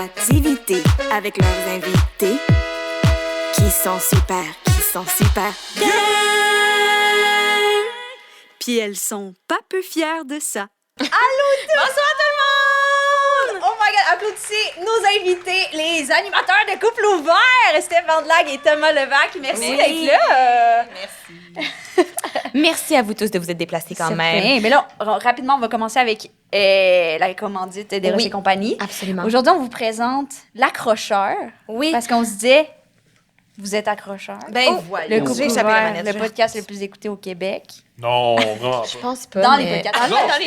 créativité avec leurs invités qui sont super bien. Puis elles sont pas peu fières de ça. Bonsoir tout le monde! Oh my god, applaudissez nos invités, les animateurs de Couple Ouvert, Stéphane Delague et Thomas Levac. Merci d'être là. Merci. Merci à vous tous de vous être déplacés quand même. Bien. Mais là, rapidement, on va commencer avec la commandite des Roches et compagnie. Absolument. Aujourd'hui, on vous présente l'accrocheur. Oui. Parce qu'on se disait, vous êtes accrocheur. Ben, voilà. Le Couple J'ai échappé la Ouvert, manette, le je- podcast le plus écouté au Québec. Non, vraiment Je pas. pense pas. Dans mais- les podcasts. Non. Dans les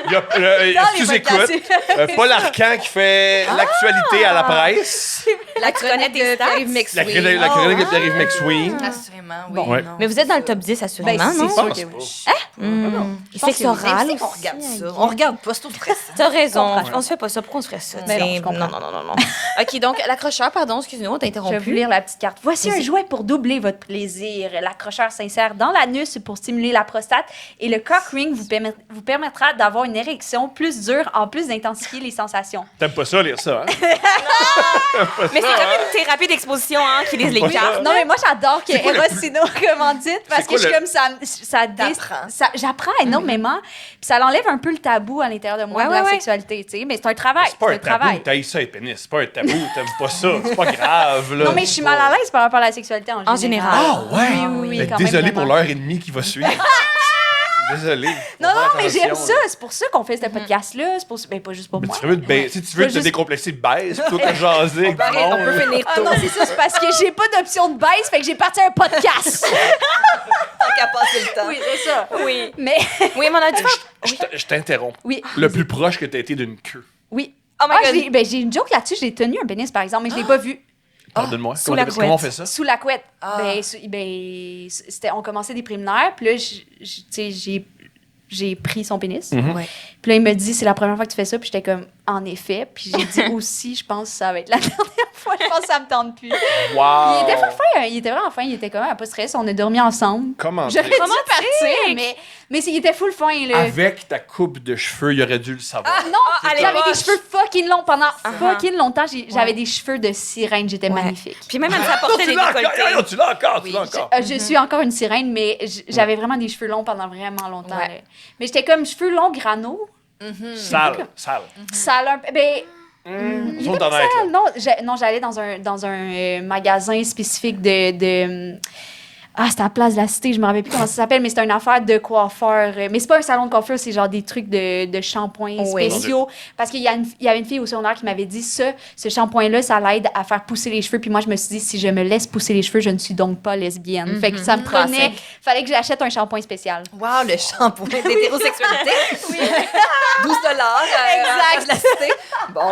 Il y a, Dans les sous-écoute, Paul Arcand qui fait l'actualité à la presse. La chronique de Pierre-Yves La McSween. chronique la chronique de Pierre-Yves McSween. Assurément, oui. Bon. Ouais. Non. Mais vous êtes dans le top 10, assurément, Ben, c'est non? sûr pense que pas. oui. Sexe oral On aussi. regarde ça. On regarde pas, c'est tout stressant. T'as raison. comprends. On se fait pas ça. Pourquoi on se ferait ça? Mais non, t'sais? je comprends. Non. OK, donc, l'accrocheur, pardon, excusez-nous, on t'a Je vais vous interrompu. lire la petite carte. Voici un Vas-y. jouet pour doubler votre plaisir. L'accrocheur s'insère dans l'anus pour stimuler la prostate et le cock ring vous permettra d'avoir une érection plus dure en plus d'intensifier les sensations. T'aimes pas ça, lire ça, hein? Mais c'est comme une thérapie d'exposition, hein, qui lise les Pas cartes. ça. Non, mais moi, j'adore que C'est quoi le Eva plus- Sino commandite parce C'est quoi que je suis le- comme T'apprends. j'apprends énormément. Puis ça l'enlève un peu le tabou à l'intérieur de moi Ouais, de la ouais. sexualité, tu sais. Mais c'est un travail. C'est pas un un tabou, travail. t'haïs ça, les pénis. C'est pas un tabou, t'aimes pas ça. C'est pas grave, là. Non, mais je suis mal à l'aise par rapport à la sexualité en général. Ah, ouais? Oui, Ben, quand même, désolé pour vraiment. l'heure et demie qui va suivre. Désolé. Non, Faut faire mais j'aime attention, ça. là. C'est pour ça qu'on fait ce podcast-là. C'est pour ça. Ben, pas juste pour Mais moi. tu veux si tu veux Pas te juste- décomplexer, baisse plutôt que jaser avec du On monde. peut finir Ah tôt. non, c'est ça, c'est parce que j'ai pas d'option de baisse, fait que j'ai parti un podcast. Tant qu'à passer le temps. Oui, c'est ça. Oui. Mais, Oui, mais on a dû faire... Je t'interromps. oui. Le plus proche que t'as été d'une queue. Oui. Oh my God. J'ai une joke là-dessus, j'ai tenu un pénis, par exemple, mais je l'ai pas vu. Pardonne-moi. sous la Comment on couette. fait ça? Sous la couette. Ah. On commençait des préliminaires, puis là, tu sais, j'ai pris son pénis. Mhm. Ouais. Puis là, il me dit, c'est la première fois que tu fais ça. Puis j'étais comme, en effet. Puis j'ai dit aussi, je pense que ça va être la dernière fois. Je pense que ça me tente plus. Wow! Il était pas fin. Il était vraiment fin. Il était quand même pas stress. On a dormi ensemble. Comment J'aurais dû dire? partir, mais il était full fin, là. Avec ta coupe de cheveux, il aurait dû le savoir. Ah non, à j'avais l'époque. des cheveux fucking longs. Pendant fucking longtemps, j'avais des cheveux de sirène. J'étais Ouais. magnifique. Puis même, elle Non, s'apportait tu des l'as encore! décolletés. Tu l'as encore! Tu l'as encore! Je suis encore une sirène, mais j'avais vraiment des cheveux longs pendant vraiment longtemps. Ouais. là. Mais j'étais comme cheveux longs, grano. Sale, sale. Sale un peu. Ben, Ils il sont était pas honnêtes, sale. là. Non, j'allais dans un magasin spécifique de c'était à la Place de la Cité, je me rappelle plus comment ça s'appelle, mais c'est une affaire de coiffeur. Mais c'est pas un salon de coiffeur, c'est genre des trucs de shampoings Oui. spéciaux. Parce qu'il y avait une fille au secondaire qui m'avait dit ce shampoing-là, ça l'aide à faire pousser les cheveux. Puis moi, je me suis dit, si je me laisse pousser les cheveux, je ne suis donc pas lesbienne. Fait que ça me prenait. Fallait que j'achète un shampoing spécial. Wow, le shampoing d'hétérosexualité. Oui, 12 Exact. La cité. Bon.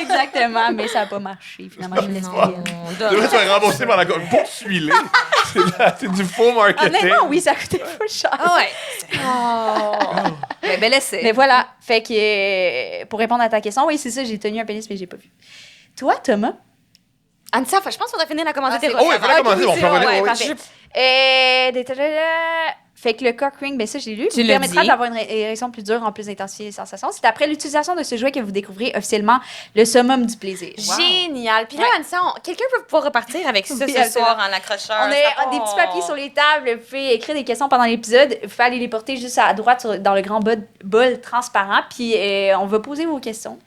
exactement. Mais ça n'a pas marché, finalement. Je suis lesbienne. Tu vas rembourser par la coupe. Poursuis-les. C'est du faux marketing. Honnêtement, oui, ça coûtait pas cher. Ah ouais. Mais bel essai. Mais voilà, fait que pour répondre à ta question, oui, c'est ça, j'ai tenu un pénis, mais j'ai pas vu. Toi, Thomas? Anissa, je pense qu'on a fini la commande des Oh, oui, il fallait commencer. On peut revenir. oui. parfait. Fait que le cock ring, ben ça, j'ai lu, Tu vous l'as permettra dit. d'avoir une érection plus dure en plus d'intensifier les sensations. C'est après l'utilisation de ce jouet que vous découvrez officiellement le summum du plaisir. Génial. Puis là, Ouais. Anissa, quelqu'un peut pouvoir repartir avec ça Oui, ce absolument. soir en accrocheur. On a des petits papiers sur les tables, vous pouvez écrire des questions pendant l'épisode, vous pouvez aller les porter juste à droite dans le grand bol transparent, puis on va poser vos questions.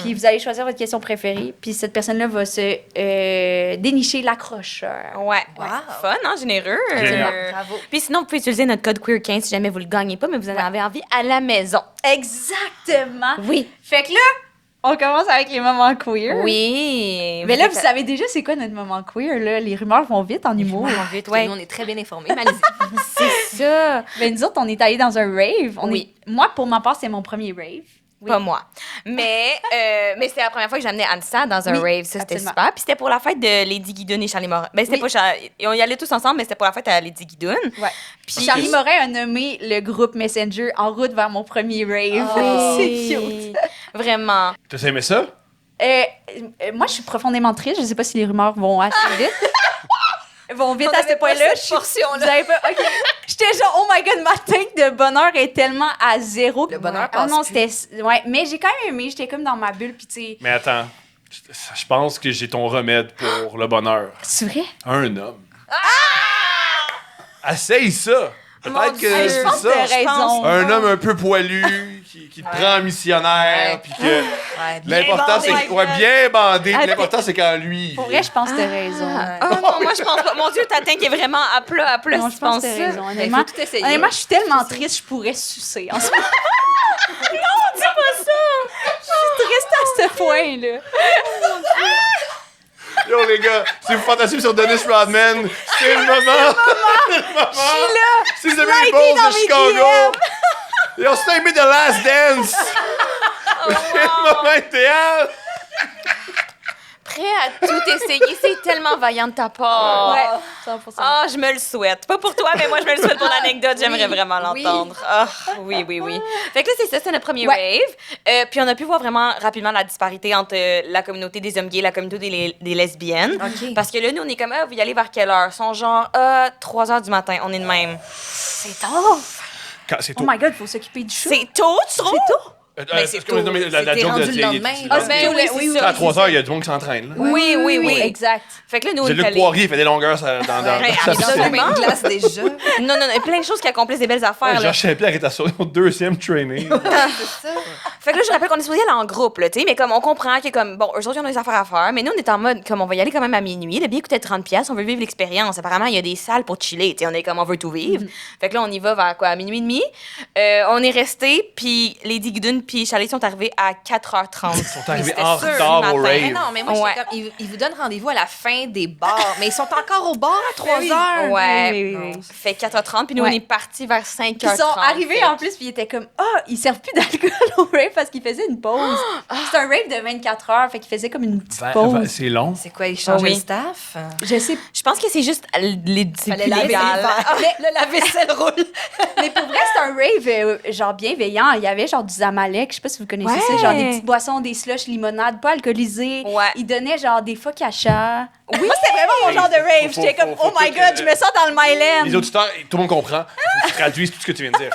Puis vous allez choisir votre question préférée, puis cette personne-là va se dénicher l'accrocheur. Ouais. Wow. Fun, hein, généreux. Génial. Bravo. Puis sinon, vous pouvez utiliser notre code Queer15 si jamais vous le gagnez pas, mais vous en avez envie à la maison. Exactement! Oui. Fait que là, on commence avec les moments queer. Oui. Mais là, vous savez déjà c'est quoi notre moment queer, là? Les rumeurs vont vite en humour. vite, Nous, ouais. on est très bien informés, mais allez-y. C'est ça. Mais nous autres, on est allés dans un rave. Oui. Moi, pour ma part, c'est mon premier rave. Oui. Pas moi. Mais c'était la première fois que j'amenais Anissa dans un Oui, rave. Ça, c'était absolument. super. Puis c'était pour la fête de Lady Guidoune et Charlie Morin. Ben, c'était Oui. pas Charlie. On y allait tous ensemble, mais c'était pour la fête à Lady Guidoune. Ouais. Puis Charlie Morin a nommé le groupe Messenger en route vers mon premier rave. Oh. C'est cute. Vraiment. T'as aimé ça? Moi, je suis profondément triste. Je sais pas si les rumeurs vont assez vite. Vont vite à ce point-là. Je suis- portion-là. Vous avez pas... OK. J'étais genre, oh my God, ma tank de bonheur est tellement à zéro. Le bonheur Ah passe non, plus. c'était... Ouais, mais j'ai quand même aimé. J'étais comme dans ma bulle, puis tu sais... Mais attends. Je pense que j'ai ton remède pour le bonheur. C'est vrai? Un homme. Essaye ça. Peut-être que je c'est pense que ça. t'as raison. Un homme un peu poilu, qui te prend en missionnaire, puis que l'important c'est bien bandé. Puis l'important c'est qu'en lui. Pour vrai, je pense que t'as raison. Oh non, moi, je pense pas. Mon Dieu, t'atteins qui est vraiment à plat, Non, si je tu pense penses que t'as ça. raison. Il Honnêtement, faut tout essayer. honnêtement, je suis tellement triste, je pourrais sucer en ce moment. C'est pas ça! Je suis triste à ce point-là. Yo les gars, si vous fantasmez sur Dennis Rodman, c'est le moment. C'est le moment. Je suis là. Si vous aimez les Bulls dans de mes Chicago, yo, c'est aimé The Last Dance. C'est le moment idéal. Prêt à tout essayer, c'est tellement vaillant de ta part. Ouais, 100%. Ah, je me le souhaite. Pas pour toi, mais moi, je me le souhaite pour l'anecdote. J'aimerais vraiment Oui. l'entendre. Ah, oui. Fait que là, c'est ça, c'est notre premier rave. Puis on a pu voir vraiment rapidement la disparité entre la communauté des hommes gays et la communauté des lesbiennes. OK. Parce que là, nous, on est comme, vous y allez vers quelle heure? Ils sont genre, 3 heures du matin. On est de même. C'est tard. C'est Oh tout. my God, il faut s'occuper du show. C'est tôt, tu trouves? C'est tôt. c'est comme tôt. la T'es joke rendu de le lendemain. Ah, ben oui, oui, c'est à ça. 3 heures, il y a du monde qui s'entraîne. Là. Oui. Exact. Fait que là, nous, on J'ai est Luc allés- Poirier, il fait des longueurs dans Ouais, sa absolument. piscine. Une glace déjà. Non, plein de choses qui accomplissent des belles affaires. là. Josh Saint-Pierre est à son deuxième training. C'est ça. Fait que là, je rappelle qu'on est supposé aller en groupe, là, tu sais, mais comme on comprend que, comme, bon, eux autres, ils ont des affaires à faire, mais nous, on est en mode, comme, on va y aller quand même à minuit. Le billet coûtait 30$, on veut vivre l'expérience. Apparemment, il y a des salles pour chiller, tu sais, on est comme, on veut tout vivre. Fait que là, on y va vers, quoi, à minuit et demi. On est resté, puis Lady Gudun puis Charlie sont arrivés à 4h30. Ils sont arrivés c'était en sûr, retard du au matin. Mais rave. non, mais moi, Ouais. j'étais comme, ils vous donnent rendez-vous à la fin des bars, mais ils sont encore au bar à 3 heures. Ouais. Oui. Fait 4h30, puis nous, Ouais. on est partis vers 5h30. Ils sont arrivés en plus, puis ils étaient comme, ils servent plus d'alcool au rave parce qu'ils faisaient une pause. C'est un rave de 24 heures, fait qu'ils faisaient comme une petite pause. C'est long. C'est quoi, ils changeaient Oui. le staff? Je sais, Je pense que c'est juste c'est Fallait plus laver les légal. verres. Le lave-vaisselle roule. mais pour vrai, c'est un rave genre bienveillant. Il y avait genre du Zamalek, je sais pas si vous connaissez Ouais. ça, genre des petites boissons, des slushs, limonade, pas alcoolisées. Ouais. Ils donnaient genre des focaccia. Oui, moi, c'était vraiment mon genre de rave. Faut- J'étais comme, faut oh my que- God, je me sens dans le Myland. Les auditeurs, tout le monde comprend. Faut que tu traduises tout ce que tu viens de dire.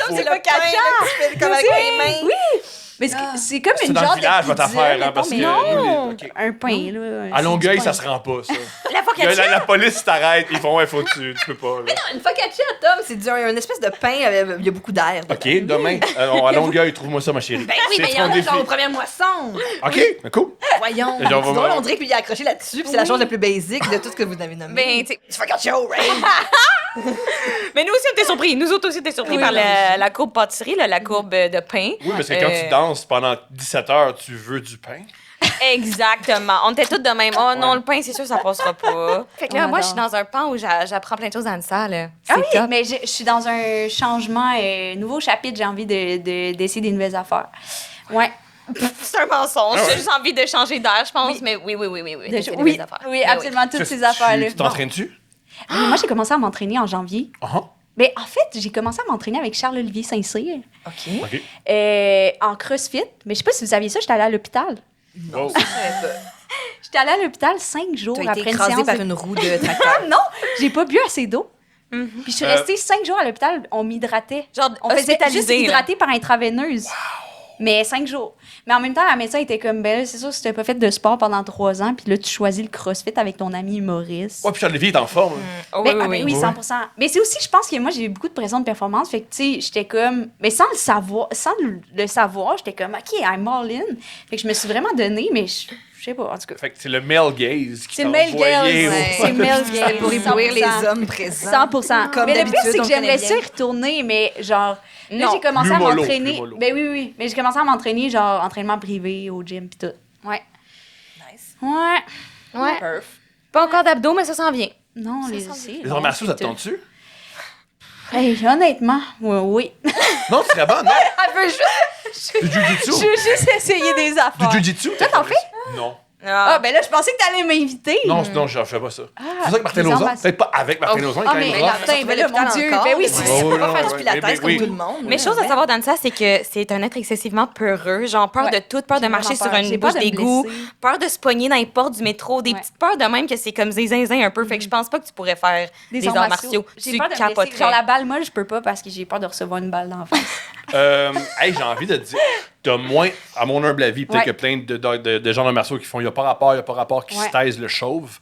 Comme c'est le le ketchup. ketchup. Tu fais comme avec les mains. Oui. Mais c'est comme C'est une dans genre le village, de votre pizza, affaire, hein, mettons, parce que... mais non. OK. Un pain, là. À Longueuil, c'est ça du se rend pas, ça. La focaccia? La police t'arrête, ils font, faut que tu peux pas, là. Une focaccia, Tom, c'est une espèce de pain, il y a beaucoup d'air. dedans. OK, demain, à Longueuil, trouve-moi ça, ma chérie. Ben oui, mais il y en a genre aux premières moissons. OK, mais cool. Voyons. Et genre, C'est drôle, on dirait qu'il est accroché là-dessus, puis c'est la chose la plus basique de tout ce que vous avez nommé. Ben, tu sais, Du focaccia au rave. mais nous aussi, on était surpris. Nous autres aussi, on était surpris par la courbe pâtisserie, là, la courbe de pain. Oui, parce que quand tu danses pendant 17 heures, tu veux du pain. Exactement. On était toutes de même. Oh non, le pain, c'est sûr, ça passera pas. Fait que là, On moi, adore. je suis dans un pan où j'apprends plein de choses dans le salle. là. Ah C'est oui, top. mais je suis dans un changement, nouveau chapitre, j'ai envie d'essayer des nouvelles affaires. Ouais. C'est un mensonge. Ah ouais. J'ai juste envie de changer d'air, je pense. Oui. Mais oui. De- c'est des oui, belles affaires. oui, Mais absolument, toutes ces affaires-là. Tu t'entraînes-tu? Mais moi, j'ai commencé à m'entraîner en janvier. Ah, Mais en fait, j'ai commencé à m'entraîner avec Charles-Olivier Saint-Cyr OK. OK. en CrossFit. Mais je sais pas si vous saviez ça, j'étais allée à l'hôpital. Wow. J'étais allée à l'hôpital 5 jours Tu as après été une écrasé séance par de- une roue de tracteur. Non, j'ai pas bu assez d'eau. Puis je suis restée 5 jours à l'hôpital, on m'hydratait. Genre, On faisait juste hospitalisé, là. hydrater par intraveineuse. Mais 5 jours. Mais en même temps, la médecin était comme, ben là, c'est sûr, si tu n'as pas fait de sport pendant 3 ans, puis là, tu choisis le CrossFit avec ton ami humoriste. Ouais, puis Charles-Lévy est en forme. Oh, Ben, oui. oui, 100%. Mais c'est aussi, je pense que moi, j'ai eu beaucoup de pression de performance. Fait que, tu sais, j'étais comme. Mais sans le savoir, j'étais comme, OK, I'm all in. Fait que je me suis vraiment donnée, mais je sais pas, en tout cas. Fait que c'est le male gaze qui C'est t'a le male envoyé gaze. au- C'est male gaze. Pour éblouir les 100%. hommes présents. 100%. Comme mais le pire, d'habitude, c'est que on j'aimerais connaît ça bien. y retourner, mais genre. Là, Non. j'ai commencé Plus à mollo, m'entraîner. plus mollo. Ben oui. Mais j'ai commencé à m'entraîner, genre, entraînement privé au gym, pis tout. Ouais. Nice. Ouais. Ouais. Perf. Pas encore d'abdos, mais ça s'en vient. Non, Ça les sent c'est Les long, arts martiaux, ça te pis tout. tente-tu? Hey, honnêtement, oui. Non, tu serais bonne, non? Elle veut juste. Du Je jujitsu? veux juste essayer des Du affaires. jujitsu? Toi, t'en fais? Non. Ah, ben là, je pensais que t'allais m'inviter. Non, je fais pas ça. C'est ça que Martin les Lozon, ambass- peut-être pas avec Martin Lozon, il est Ah, quand mais même là, rough. putain, ben là, mon Dieu. Ben oui, c'est Tu Ouais, peux ouais, pas faire ouais, du pilates mais comme oui. tout le monde. Mais chose à savoir dans ça, c'est que c'est un être excessivement peureux. Genre, peur Ouais. de tout, peur de J'ai marcher vraiment sur peur. une J'ai peur bouche de me d'égout, blesser. peur de se pogner dans les portes du métro, des Ouais. petites peurs de même que c'est comme zinzin un peu. Fait que je pense pas que tu pourrais faire des arts martiaux. J'ai Tu peur de me blesser. capoterais. Genre, la balle molle, je peux pas parce que j'ai peur de recevoir une balle dans la face. Hey, j'ai envie de te dire, t'as moins, à mon humble avis, peut-être que plein de gens de martiaux qui font « il n'y a pas rapport », qui se taisent le chauve.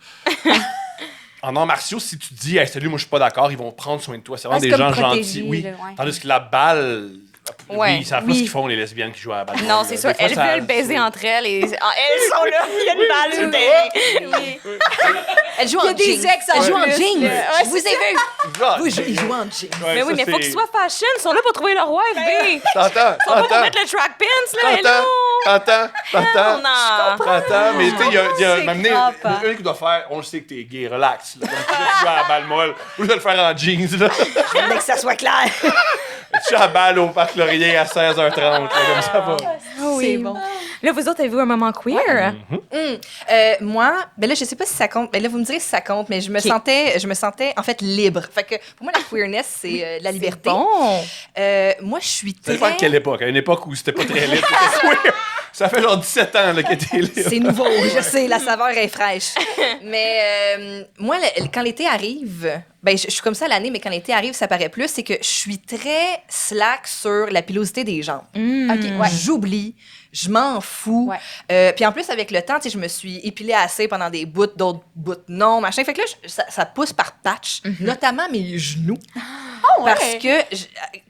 En arts martiaux, si tu dis hey, « salut, moi je suis pas d'accord », ils vont prendre soin de toi. C'est vraiment des gens gentils. Oui. Tandis que la balle... Oui, ils savent pas ce qu'ils font, les lesbiennes qui jouent à la balle. Non, c'est sûr. Elles veulent baiser entre elles et elles sont là. Il y a une balle sur le terrain. Oui. Elles jouent en jeans. Elles jouent en jeans. Je vous ai vu. Ils jouent en jeans. Mais oui, mais il faut qu'ils soient fashion. Ils sont là pour trouver leur wife, B. T'entends? Ils sont pas pour mettre le track pants, là. T'entends? Mais tu sais, il y a m'amener une qui doit faire, on le sait que t'es gay, relax. Comme tu joues à la balle molle, ou de le faire en jeans. Je voulais que ça soit clair. Tu joues à la balle au Parc Laurier à 16h30, comme ça va. C'est bon. Là, vous autres, avez-vu un moment queer? Moi, ben là, je sais pas si ça compte. Ben là, vous me direz si ça compte, mais je me sentais en fait libre. Fait que pour moi, la queerness, c'est la liberté. Bon. Moi, je suis Ça très... dépend de quelle époque. À une époque où c'était pas très libre, c'était queer. Ça fait genre 17 ans là, que t'es libre. C'est nouveau, je sais, la saveur est fraîche. Mais moi, quand l'été arrive, ben je suis comme ça l'année, mais quand l'été arrive, ça paraît plus, c'est que je suis très slack sur la pilosité des jambes. J'oublie, je m'en fous. Puis en plus, avec le temps, je me suis épilée assez pendant des bouts, d'autres bouts non, machin. Fait que là, ça pousse par patch, notamment mes genoux. Parce que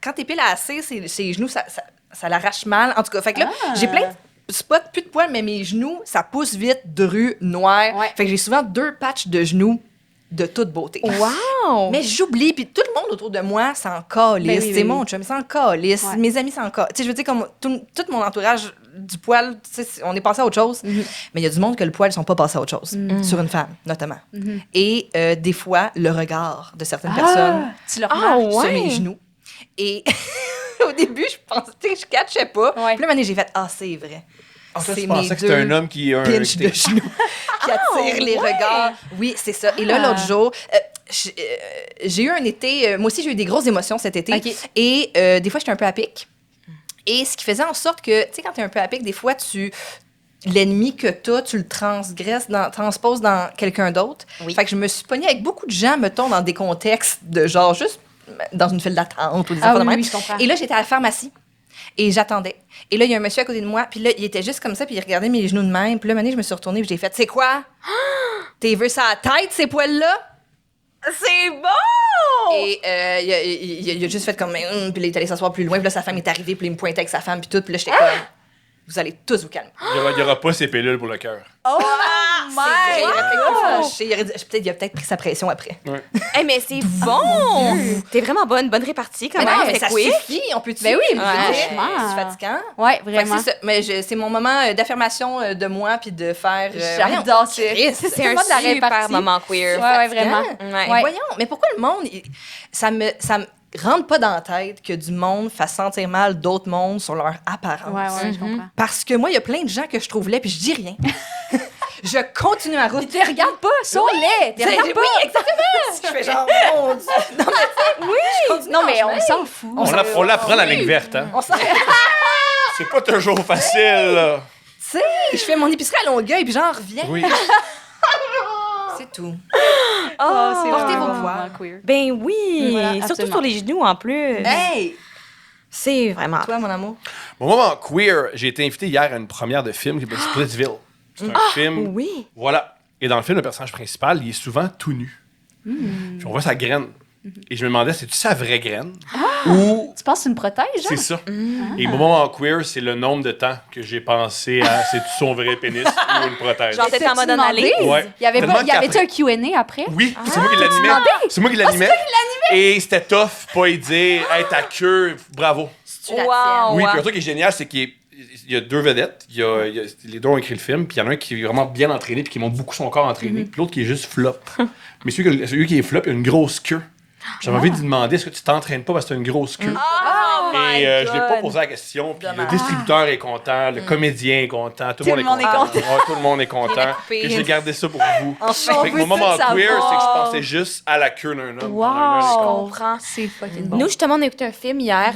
quand t'épiles assez, ces genoux, ça l'arrache mal. En tout cas, fait que là, j'ai plein de spots, plus de poils, mais mes genoux, ça pousse vite, dru, noir. Fait que j'ai souvent 2 patchs de genoux de toute beauté. Wow! Mais j'oublie, puis tout le monde autour de moi s'en calisse. C'est mon chum, s'en calisse. Mes amis s'en calissent. Tu sais, je veux dire, comme tout mon entourage du poil, tu sais, on est passé à autre chose. Mais il y a du monde que le poil, ils sont pas passés à autre chose. Sur une femme, notamment. Et des fois, le regard de certaines personnes Tu le remarques. sur mes genoux. Et au début, je pensais que je catchais pas. Puis là, un moment donné, j'ai fait « Ah, c'est vrai. » Je pensais que c'était un homme qui a un pinch de genoux qui attire les regards. Oui, c'est ça. Et là, l'autre jour, j'ai eu un été... moi aussi, j'ai eu des grosses émotions cet été. Et des fois, j'étais un peu à pic. Et ce qui faisait en sorte que, tu sais, quand t'es un peu à pic, des fois, l'ennemi que t'as, tu le transposes dans quelqu'un d'autre. Fait que je me suis pognée avec beaucoup de gens, mettons, dans des contextes de genre juste dans une file d'attente ou des affaires de même. Je comprends. Et là, j'étais à la pharmacie. Et j'attendais. Et là, il y a un monsieur à côté de moi. Puis là, il était juste comme ça. Puis il regardait mes genoux de même. Puis là, je me suis retournée. Puis j'ai fait, c'est quoi? T'es vu ça à la tête, ces poils-là? C'est bon! Et il a juste fait comme... Puis là, il est allé s'asseoir plus loin. Puis là, sa femme est arrivée. Puis il me pointait avec sa femme. Puis tout. Puis là, j'étais comme... Vous allez tous vous calmer. Il n'y aura pas ces pilules pour le cœur. Oh my God! Il a peut-être pris sa pression après. Hey, mais c'est bon! T'es vraiment bonne répartie quand même. Mais ça suffit, on peut Ben oui, franchement. C'est fatigant. Oui, vraiment. Mais c'est mon moment d'affirmation de moi puis de faire... J'adore ça. C'est un super moment queer. Oui, vraiment. Voyons, mais pourquoi le monde... Ça me rentre pas dans la tête que du monde fasse sentir mal d'autres mondes sur leur apparence. Oui, je comprends. Parce que moi, il y a plein de gens que je trouve laids puis je dis rien. Je continue ma route. Ils te regardent pas, sont-les. Oui, exactement. Je fais genre, mon Dieu. Non, mais non, mais on s'en fout. On l'apprend la ligne verte, hein? C'est pas toujours facile, là. Tu sais, je fais mon épicerie à Longueuil puis j'en reviens. Oui. C'est tout. Portez vos poids. Ben oui, Voilà, surtout absolument. sur les genoux en plus. Hey! C'est vraiment... Toi, mon amour? Mon moment queer, j'ai été invité hier à une première de film qui s'appelle Splitsville. C'est un film. Oui. Voilà. Et dans le film, le personnage principal, il est souvent tout nu. Puis on voit sa graine. Et je me demandais, c'est-tu sa vraie graine? Ou Tu penses que c'est une protège, genre? c'est ça? Et mon moment queer, c'est le nombre de temps que j'ai pensé à c'est-tu son vrai pénis ou une prothèse? Genre, t'étais en mode analyse. Ouais. Il y avait Tellement tu un Q&A après? Oui, c'est moi qui l'animais. C'est moi qui l'animais. Et c'était tough, pas y dire, hey, ta queue, bravo. Wow. Oui, puis un truc qui est génial, c'est qu'il y a 2 vedettes. Les 2 ont écrit le film, puis il y en a un qui est vraiment bien entraîné, puis qui montre beaucoup son corps entraîné, puis l'autre qui est juste flop. Mais celui qui est flop, il a une grosse queue. J'avais envie de lui demander, est-ce que tu t'entraînes pas parce que tu as une grosse queue? Et je l'ai pas posé la question. Puis le distributeur est content, le comédien est content, tout le monde est content. Ouais, tout le monde est content. Que j'ai gardé ça pour vous. Fait que mon moment queer, c'est que je pensais juste à la queue d'un homme. Je comprends. C'est fucking bon. Nous, justement, on a écouté un film hier,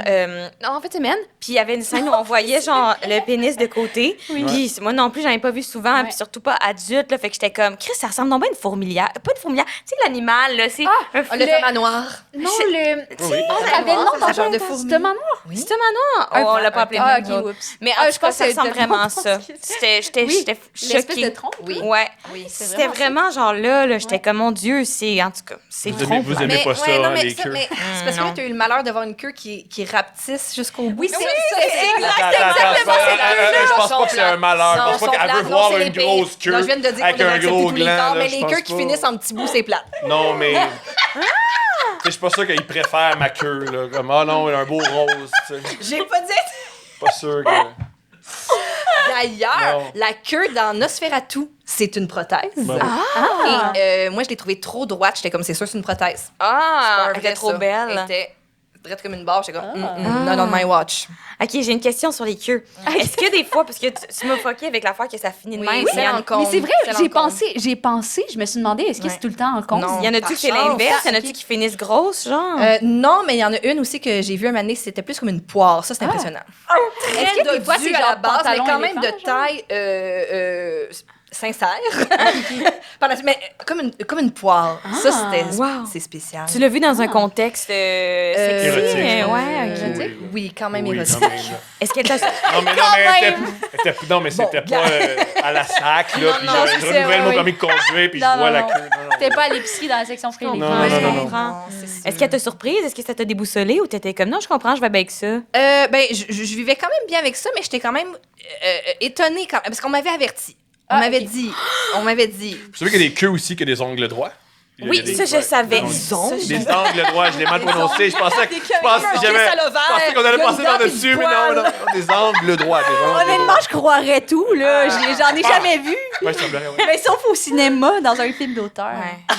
en fait, semaine, puis il y avait une scène où on voyait, genre, le pénis de côté. Puis moi non plus, j'en ai pas vu souvent, puis surtout pas adulte, là, fait que j'étais comme, Chris, ça ressemble donc bien à une fourmilière. Pas une fourmilière, tu sais, l'animal, là, c'est Le femme à noir. manoir. Non, le... Oui. Ça avait le nom c'est un genre dans de un fourmi. C'est un manoir. C'est un manoir. On l'a pas appelé Ah, manoir. ok, oups. Mais Ah, je pense que ça ressemble vraiment à ça. J'étais Oui, l'espèce choquée. de trompe. Oui. Ouais. Oui, c'est C'était vraiment genre là, j'étais comme, mon Dieu, c'est, en tout cas, c'est Vous trop. aimez, vous aimez pas ça, non, hein, mais les ça, queues. mais c'est parce que là, tu as eu le malheur d'avoir une queue qui rapetisse jusqu'au bout. Oui, c'est exactement Je pense pas que c'est un malheur. Je pense pas qu'elle veut voir une grosse queue Non, je viens de te dire avec qu'on devrait un accepter gros tous les gland. corps, là, mais je les pense queues qui pas. finissent en petits bouts, c'est plat. Non, mais. Tu sais, je suis pas sûr qu'il préfère ma queue, là. Comme, ah non, il a un beau rose, tu sais. J'ai pas dit. Pas sûr que. D'ailleurs, Non. la queue dans Nosferatu, c'est une prothèse. Bon. Et moi, je l'ai trouvée trop droite. J'étais comme, c'est sûr, c'est une prothèse. Ah, C'est elle pas était vrai, trop ça. belle. Elle était droite comme une barre. J'étais comme, not on my watch. OK, j'ai une question sur les queues. Est-ce que des fois, parce que tu m'as foqué avec l'affaire que ça finit de Oui, même, oui, il y en- en compte. Mais c'est vrai, C'est j'ai l'encombre. pensé, je me suis demandé, est-ce que Ouais. c'est tout le temps en compte? Non. il y en a-tu Par que c'est chance. l'inverse? Il y en a-tu qui finissent grosses, genre? Non, mais il y en a une aussi que j'ai vue un moment donné, c'était plus comme une poire. Ça, c'est impressionnant. Est-ce que Très des fois, dodue c'est à genre la base, mais pantalon quand même éléphant, de taille sincère. Mais comme une poire. Ça, Wow. c'est spécial. Tu l'as vu dans un contexte sexy? Érotique, Ouais, oui, ok. oui, oui. Oui, quand même Oui, érotique. quand même, là. Est-ce qu'elle t'a... Non, mais non, mais c'était pas à la sac, là. Puis non, je c'est ça, renouvelle mon oui. permis de conduire, puis Non, je vois non, la non. queue. Non, non. C'était pas à l'épicerie dans la section fruits et légumes. Non, non, non, non. comprends. c'est sûr. Est-ce qu'elle t'a surprise? Est-ce que ça t'a déboussolé ou t'étais comme, non, je comprends, je vais bien avec ça? Ben, je vivais quand même bien avec ça, mais j'étais quand même étonnée quand même, parce qu'on m'avait averti. On m'avait dit. Vous savez qu'il y a des queues aussi que des ongles droits? Il y a Oui, des- ça, je ouais, savais. des ongles. Ça, je- Des angles droits, je l'ai mal prononcé. Je pensais que Des à qu'on allait passer par-dessus, mais non, des angles droits. Honnêtement, je croirais tout, là. J'en ai jamais vu. Ouais, ça semblerait, ouais. Mais sauf au cinéma, dans un film d'auteur. Ouais.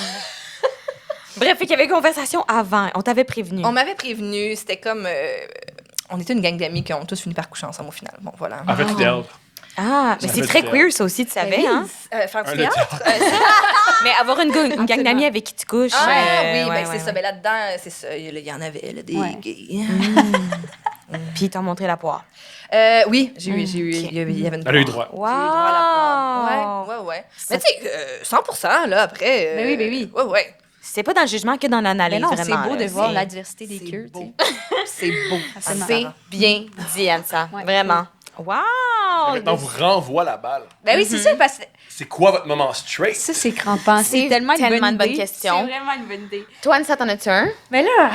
Bref, il y avait conversation avant. On t'avait prévenu. On m'avait prévenu, c'était comme. On était une gang d'amis qui ont tous fini par coucher ensemble au final. Bon, voilà. En fait, fidèle. Ah, mais Ça c'est fait très du queer, ça aussi, tu savais, hein? Faire du Le théâtre? Mais avoir une gang d'amis avec qui tu couches. Ah ouais, oui, ben c'est ouais, ça. ouais. Mais là-dedans, c'est ça. Il y en avait, là, des Ouais. gays. Puis ils t'ont montré la poire. Oui, j'ai eu. Il y avait une Elle a eu poire. droit. J'ai eu droit à la Wow! poire. Ouais. Mais tu sais, 100%, là, après. Ben oui. Ouais. C'est pas dans le jugement que dans l'analyse, Mais non, c'est vraiment. beau là. de voir C'est- la diversité des c'est queues, tu beau. sais. C'est beau. C'est bien dit, Anne-Ça. Ouais. Vraiment. Wow! Maintenant, on vous renvoie la balle. Ben oui, c'est ça, parce que C'est quoi votre moment straight? ça, c'est crampant. C'est C'est tellement une tellement bonne une bonne idée. question. C'est vraiment une bonne idée. Toi, Anne-Ça, t'en as-tu un? Mais là,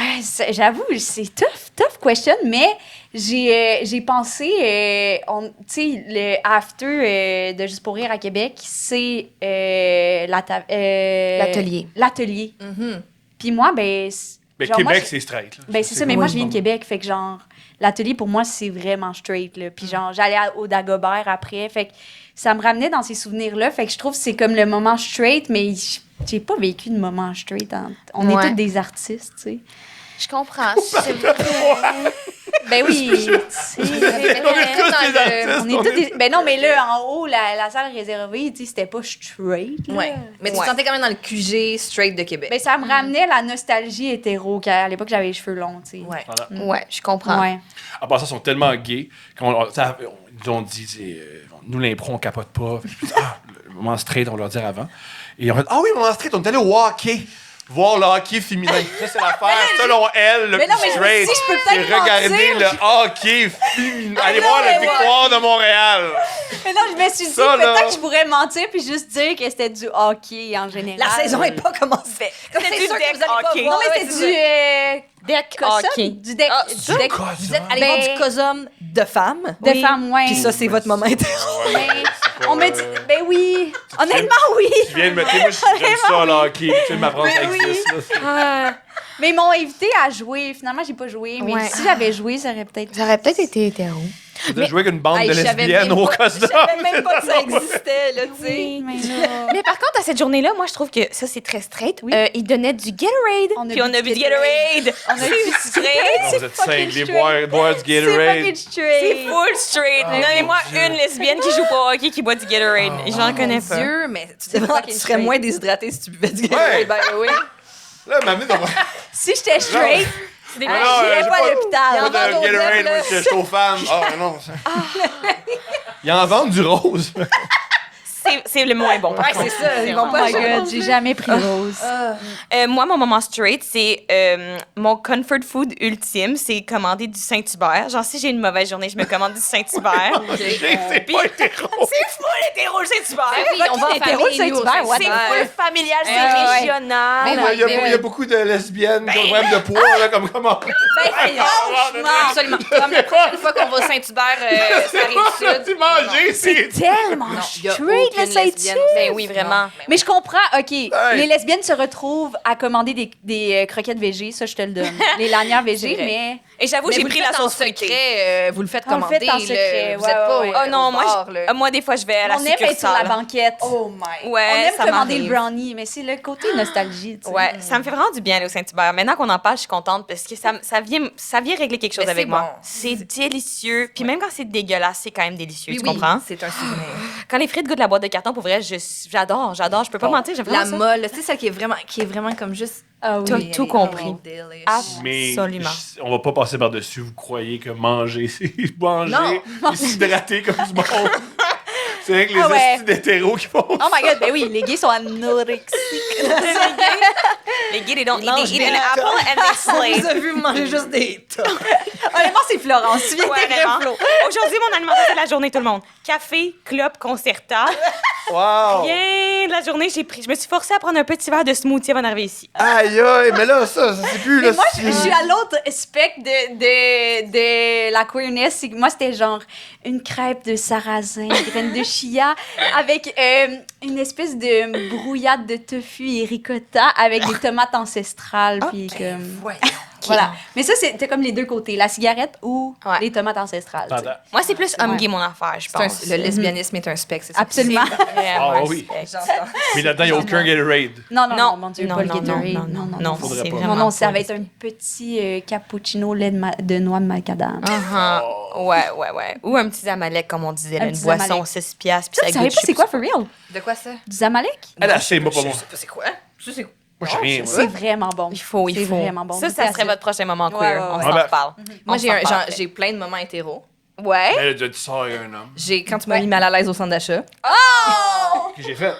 j'avoue, c'est tough question, mais j'ai pensé, tu sais, le after de Juste pour rire à Québec, c'est L'atelier. L'atelier. Mhm. Puis moi, ben... Ben, genre, moi, Québec, je- c'est straight. là. Ben, c'est ça, mais moi, oui, je viens de Québec, fait que genre, l'atelier, pour moi, c'est vraiment straight, là. Puis genre, j'allais au Dagobert après, fait que ça me ramenait dans ces souvenirs-là, fait que je trouve que c'est comme le moment straight, mais j'ai pas vécu de moment straight. On Ouais. est tous des artistes, tu sais. Je comprends. Ben oui, tu sais, On est tous des artistes. on est tous des... Ben non, mais là, en haut, la salle réservée, tu sais, c'était pas straight, là. Ouais. Mais tu te Ouais. sentais quand même dans le QG straight de Québec. Ben ça me ramenait la nostalgie hétéro, qu'à l'époque, j'avais les cheveux longs, tu sais. Ouais. Voilà. Ouais, je comprends. Ouais. À part ça, ils sont tellement gays ils ont dit, nous, l'impro, on capote pas. Fait que je me dis, le moment straight, on leur dit avant. Et on fait, ah oui, le moment straight, on est allé au hockey. Voir le hockey féminin. Ça, c'est l'affaire, selon elle, le Mais non, plus mais straight. si je peux c'est peut-être regarder mentir. le hockey féminin. Allez non, voir mais la victoire de Montréal. Mais non, je me suis dit, Ça, là. peut-être que je pourrais mentir puis juste dire que c'était du hockey en général. La saison n'est pas commencée. Comme C'est c'est du sûr deck que vous allez pas hockey. voir. Non, mais Ouais, c'était du... Deck Cossum? hockey. Du deck. Ah, du deck Vous êtes allés voir Ben- du cosum de femmes. de Oui. femmes, ouais. Puis ça, c'est votre moment hétéro. Mais pas, on me dit... Ben oui. Honnêtement, oui. Tu viens de me dire, moi, j'aime ça, le hockey. Tu viens de m'apprendre que ça Mais oui. existe. Là. Mais ils m'ont invité à jouer. Finalement, j'ai pas joué. Mais Ouais. si j'avais joué, ça aurait peut-être... J'aurais peut-être été hétéro. Vous avez joué avec une bande Hey, de je savais lesbiennes même au pas- Cosum. Je savais même pas que ça existait, là, tu sais. Oui, mais là... Mais par contre, à cette journée-là, moi, je trouve que ça, c'est très straight. Oui. Ils donnaient du Gatorade. On a Puis on bu a du bu du Gatorade. On a eu straight. Vous êtes cinglés, straight. boire du C'est Gatorade. fucking straight. C'est full straight. Oh, Donnez-moi mon Dieu. une lesbienne qui joue pas au hockey qui boit du Gatorade. J'en connais pas. Dieu, mais C'est tu fucking serais straight. moins déshydraté si tu buvais du Ouais. Gatorade, by the way. Là, m'amener dans Si j'étais straight, C'est des Ah non, j'irais j'ai pas à pas- l'hôpital. Il y en Pas vend de d'autres Gatorade, lèvres, moi, je suis aux femmes. Ah, non. Ils en vendent du rose. c'est le moins bon. par Ouais, contre. c'est ça. Ils vont Oh pas my god, j'ai jamais pris de rose. Moi, mon moment straight, c'est mon comfort food ultime, c'est commander du Saint-Hubert. Genre, si j'ai une mauvaise journée, je me commande du Saint-Hubert. C'est pas hétéro. C'est fou, l'hétéro, le Saint-Hubert! Ben oui, on va en hétéro, famille, le nous, au Saint-Hubert, what C'est Saint-Hubert. full familial, c'est ouais. régional. Mais Il y a, oui. il y a beaucoup de lesbiennes qui ont même de poids, là, comme comment. Absolument. Comme la prochaine fois qu'on va au Saint-Hubert, ça arrive sud. Tu manger, c'est. Tellement Non, il y a straight, aucune le Saint-Hubert. lesbienne. Ben oui, vraiment. Non, Mais je comprends, OK, les lesbiennes se retrouvent à commander des croquettes végé, ça, je te le donne. Les lanières végé, C'est vrai. mais... Et j'avoue, Mais j'ai vous pris le la faites en sauce fruitée. secret, vous le faites On le commander. fait en secret, Là, vous êtes ouais, pas ouais. Oh non, au bar, là. moi, des fois, je vais à la On aime être sur la succursale. banquette. Oh my. Ouais, On aime ça commander m'arrive. le brownie, mais c'est le côté nostalgie, tu sais. Ouais, ça me fait vraiment du bien aller au Saint-Hubert. Maintenant qu'on en parle, je suis contente parce que ça vient régler quelque chose Mais avec c'est moi. bon. C'est délicieux. Puis même quand c'est dégueulasse, c'est quand même délicieux, Oui, tu oui, comprends? c'est un souvenir. Quand les frites goûtent la boîte de carton, pour vrai, j'adore. Je peux pas mentir, j'aime La vraiment ça. molle, tu sais, celle qui est vraiment comme juste. Ah T'as oui. tout compris. Mais Absolument. on va pas passer par-dessus. Vous croyez que manger, c'est manger Non. et s'hydrater comme du monde. C'est avec les Ah ouais. estis d'hétéros qui font Oh my god, ben oui, les gays sont anorexiques. Les gays, they don't mangent eat des an apple and they On slay. vous a vu manger juste des tas. Honnêtement, c'est Florence. Tu viens Ouais, d'être vraiment. Flo. Aujourd'hui, mon alimentation de la journée, tout le monde. Café, clope, concerta. Wow! Bien de la journée, je me suis forcée à prendre un petit verre de smoothie avant d'arriver ici. Aïe, aïe, mais là, ça c'est plus Mais là. moi, je suis à l'autre spectre de la queerness. C'est que moi, c'était genre une crêpe de sarrasin, graines de chia, avec une espèce de brouillade de tofu et ricotta avec des tomates ancestrales. Puis comme... Ouais. Voilà. Mais ça, c'était comme les deux côtés, la cigarette ou Ouais. les tomates ancestrales. tu sais. Attends. Moi, c'est plus homme Ouais. gay, mon affaire, je C'est un- pense. le lesbianisme est un spectre, c'est ça? Absolument. Vraiment Ah un oui. spectre. J'entends. Mais là-dedans, il n'y a aucun Gatorade. Non, non, Non, non, mon Dieu, non, pas le non, Gatorade. non, Faudrait c'est pas. vraiment Non, non, pas ça va le- être un petit cappuccino lait de noix de macadam. Uh-huh. Ouais. Ou un petit Zamalek, comme on disait, là, Un une petit boisson Zamalek. 6 piastres. puis Ça, ça vous savez goûte pas c'est quoi, super. for real? De quoi ça? Du Zamalek? Elle a c'est moi pas Je bon. sais pas c'est quoi. Je sais quoi. Moi, je sais rien. moi. C'est vraiment bon. Il faut. C'est vraiment bon. Ça Goûtez à serait votre prochain moment queer. Ouais, ouais, On ouais. s'en Ah ben- reparle. Moi, On s'en reparle. j'ai plein de moments hétéros. Ouais. Elle a dit, tu sors avec un homme. Quand tu m'as mis mal à l'aise au centre d'achat. Que j'ai fait.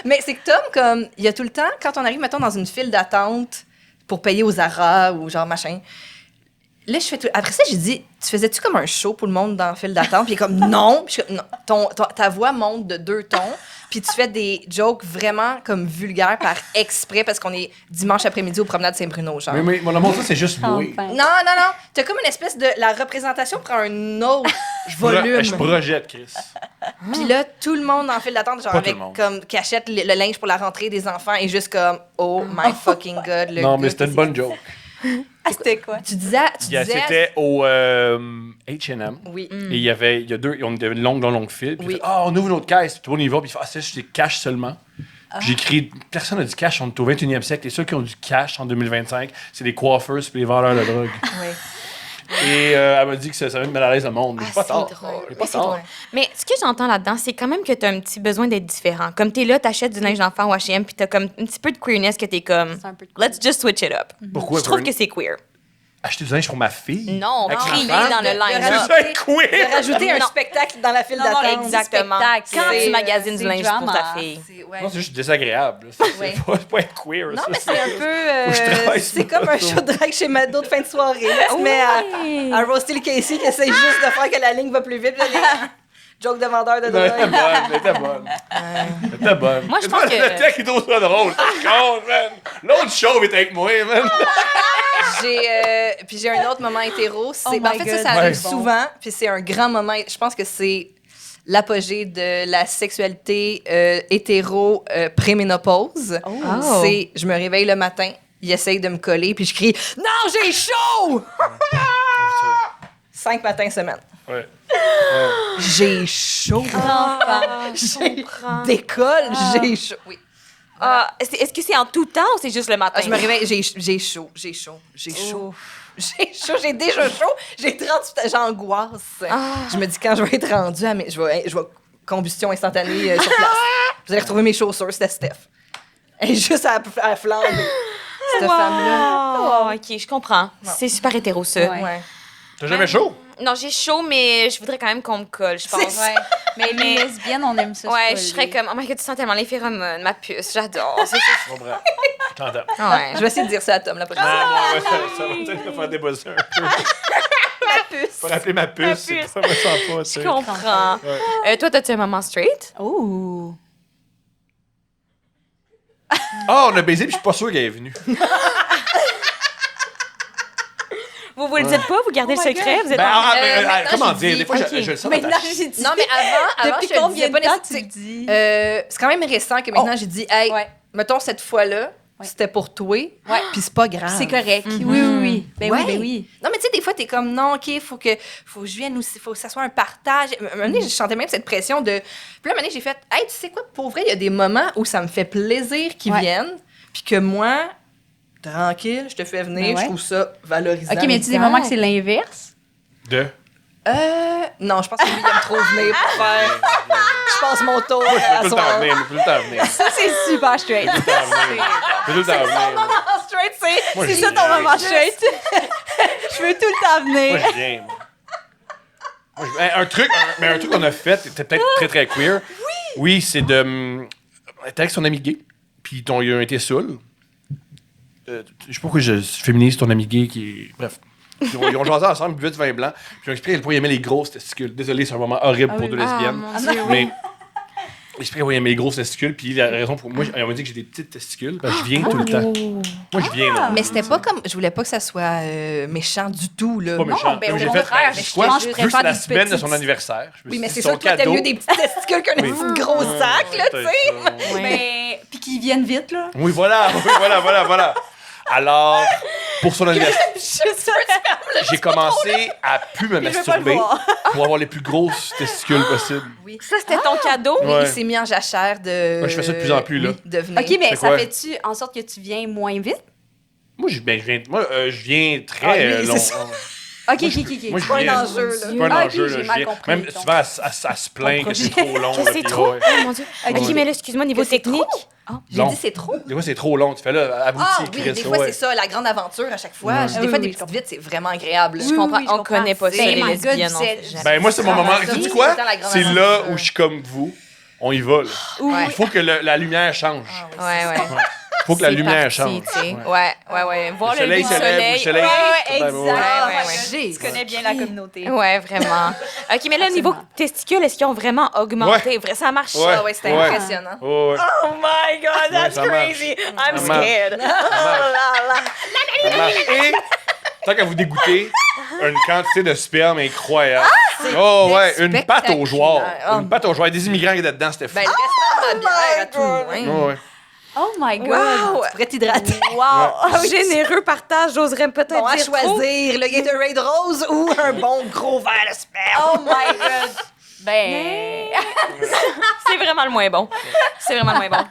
Mais c'est que Tom, comme, il y a tout le temps, quand on arrive, mettons, dans une file d'attente pour payer aux Zara ou genre machin, là, je fais tout. Après ça, j'ai dit, tu faisais-tu comme un show pour le monde dans la file d'attente? Puis il est comme, non. Puis je suis comme, non. Ta voix monte de 2 tons. Puis tu fais des jokes vraiment comme vulgaires par exprès parce qu'on est dimanche après-midi au promenade Saint-Bruno, genre. Mais mon amour, ça, c'est juste moi. Enfin. Non. T'as comme une espèce de. La représentation prend un autre volume. Je projette, Chris. Puis là, tout le monde en file d'attente, genre Pas tout avec le monde. comme qui achète le linge pour la rentrée des enfants et juste comme oh my fucking god. Le Non, mais gars c'était qui une bonne joke. Ah, c'était quoi? Tu disais. C'était au H&M. Oui. Et il y a deux, on avait une longue file. Puis Oui. il fait, on ouvre notre caisse. Puis tout le monde y va. Puis il fait, ça, c'est cash seulement. Puis j'ai écrit, personne n'a du cash. On est au 21e siècle. Et ceux qui ont du cash en 2025, c'est les coiffeurs et les vendeurs de drogue. Oui. Et elle m'a dit que ça va me mettre à l'aise le monde. Mais j'ai pas c'est tort. drôle. J'ai pas C'est tort. drôle. Mais ce que j'entends là-dedans, c'est quand même que t'as un petit besoin d'être différent. Comme t'es là, t'achètes du linge d'enfant au H&M, puis t'as comme un petit peu de queerness que t'es comme, C'est un peu de queer. let's just switch it up. Pourquoi? Je trouve que c'est queer. Acheter du linge pour ma fille? Non, Avec crier l'enfant? dans le De line-up. C'est ça, être queer! De rajouter un Non. spectacle dans la file Non, non, d'attente. Exactement. spectacle, Quand c'est- tu magasines du c'est linge pour ta drama. fille. Ouais. Non, c'est juste désagréable. là. C'est Ouais. c'est pas être queer. Non, ça, mais c'est un peu. Faut que je travaille c'est sur comme ça. un show de drag chez Mado de fin de soirée. Là, tu te mets à roaster le Casey qui essaie juste de faire que la ligne va plus vite. Là, joke de vendeur de Elle était drogue. bonne, elle était bonne. Elle était bonne. Moi, je Et pense toi, que- Le tech, il trouve ça drôle. C'est con, man. L'autre show est avec moi, man. Puis j'ai un autre moment hétéro. Oh En my fait, God. ça arrive Ouais. souvent. Puis c'est un grand moment. Je pense que c'est l'apogée de la sexualité hétéro préménopause. Oh. C'est, je me réveille le matin, il essaye de me coller, puis je crie « Non, j'ai chaud! » 5 matins semaine. Ouais. J'ai chaud. Enfin. J'ai décolle, j'ai chaud. Oui. Ah, est-ce que c'est en tout temps ou c'est juste le matin? Ah, je me réveille, j'ai chaud. J'ai chaud, j'ai déjà chaud. J'ai 38 j'angoisse. Je me dis quand je vais être rendue à je vais combustion instantanée sur place. Vous allez retrouver mes chaussures, c'était Steph. Elle est juste à flamber. Cette femme-là. Oh, OK, je comprends. C'est super hétéro, ça. Ouais. Ouais. T'as jamais chaud? Non, j'ai chaud, mais je voudrais quand même qu'on me colle, je pense. C'est ça. Mais les lesbiennes, on aime ça. Ouais, je spoiler. serais comme, oh my god, tu sens tellement les phéromones, ma puce, j'adore. C'est ça. Je comprends. Je t'entends. Ouais. Je vais essayer de dire ça à Tom la prochaine fois. Ah, ouais, ça va peut-être me faire débosser un peu. Ma puce. Faut rappeler ma puce. puce. Ça me sent pas, tu sais. Je comprends. Ouais. Toi, t'as-tu un moment straight? Oh. Ah, on a baisé, puis je suis pas sûr qu'elle est venue. Vous le dites pas, vous gardez le secret, vous êtes maintenant, comment j'ai dire? dit- Des fois, ok. je le sens. Maintenant, dans ta- j'ai dit. Non, mais avant Depuis je te combien disais pas de temps nécessairement- tu le dis? C'est quand même récent que maintenant j'ai dit, hey, Ouais. mettons cette fois-là, Ouais. c'était pour toi, Ouais. puis c'est pas grave. C'est correct. Oui, oui, oui. Ben Ouais. oui, ben oui. Non, mais tu sais, des fois, t'es comme, non, OK, faut que je vienne aussi, faut que ça soit un partage. Un moment donné, je sentais même cette pression de. Puis là, un moment donné, j'ai fait, hey, tu sais quoi, pour vrai, il y a des moments où ça me fait plaisir qu'ils Ouais. viennent, puis que moi, tranquille, je te fais venir, Ben ouais. je trouve ça valorisant. OK, mais tu des moments que c'est l'inverse? De. Non, je pense que lui, il aime trop venir pour faire. Je passe mon tour Moi, je à peux tout le temps soir. venir, tout le temps venir. Ça, c'est super straight. Tout le temps venir. Je peux tout le temps venir. Straight, c'est. Moi, C'est je ça ton viens. moment straight. Je veux tout le temps Moi, venir. je viens. Un truc qu'on a fait, c'était peut-être très, très queer. Oui, c'est de. T'es avec son ami gay, puis il a été saoul. Je sais pas pourquoi je féminise ton ami gay qui est. Bref. Ils ont jasé ensemble, ils buvaient du vin blanc. Puis ils ont expliqué à quel point ils aimaient les grosses testicules. Désolé, c'est un moment horrible pour deux lesbiennes. Mais. Ils expliquaient qu'ils aimaient les grosses testicules, puis la raison pour moi, on m'a dit que j'ai des petites testicules, parce que je viens tout le temps. Moi, je viens là. Mais c'était pas comme. Je voulais pas que ça soit méchant du tout, là. Pas méchant. ben, J'ai au fait, contraire, c'est je quoi? pense Vu que que je c'est la préfère des semaine de son petites. anniversaire. Je me Oui, suis mais dit, c'est son sûr que toi, t'aimes cadeau. mieux des petits testicules qu'un Oui. gros sac, là, tu sais. Mais. Puis qu'ils viennent vite, là. Oui, voilà. Alors, pour son anniversaire, j'ai commencé à plus me masturber pour avoir les plus grosses testicules possibles. Ça, c'était ton cadeau? Ouais. Il s'est mis en jachère de. Moi, je fais ça de plus en plus, là. Oui, de venir. OK, mais C'est ça quoi? fait-tu en sorte que tu viens moins vite? Moi, je viens très Ah, lui, long. c'est ça. OK. Moi, je pas un viens. enjeu, là. C'est pas un Ah, enjeu, ok, là. j'ai Je mal viens. compris Même ton- souvent, elle se plaint que c'est trop long. Que là, c'est puis trop? ouais. Oh mon Dieu. OK, Ouais. mais là, excuse-moi, niveau Que c'est technique. J'ai Long. dit c'est trop. Des fois, c'est trop long. Tu fais là, abouti, Ah oui, Chris, des fois, ouais. c'est ça, la grande aventure à chaque fois. Ouais. Des Ah fois, oui, des oui, petites vites, c'est vraiment agréable. Je comprends. On connaît pas ça, Ben, les my God, lesbiennes. on c'est- fait jamais. Ben, moi, c'est mon moment. ça. Tu dis quoi? C'est la grande C'est là aventure. où je suis comme vous. On y va, là. Ouais. Il faut que la lumière change. Ouais. Il faut que la C'est lumière parti, change. tu sais. Ouais. Voir Le le soleil lever du se lève, soleil. le soleil- Ouais, Ouais, exact. J'ai- Tu connais bien la communauté. Ouais, vraiment. OK, mais là, niveau testicules, est-ce qu'ils ont vraiment augmenté? Ça marche? Ouais. Ah ouais, c'était Ouais. impressionnant. Oh, ouais. Oh my God, that's ça marche. crazy. I'm Ça marche. scared. Ça marche. Et, tant qu'à vous dégoûter, une quantité de sperme incroyable. Oh, ouais, une pâte aux joueurs. spectaculaire. Une pâte aux joueurs. Des immigrants qui étaient dedans, c'était fou. Ben, le restant de ma bière à tout le moins. Oh, ouais. Oh my God. Wow. Tu pourrais t'hydrater. Wow. Généreux partage, j'oserais peut-être Bon, à dire trop. choisir le Gatorade rose ou un bon gros verre de sperme. Oh my God. Ben. C'est vraiment le moins bon. C'est vraiment le moins bon.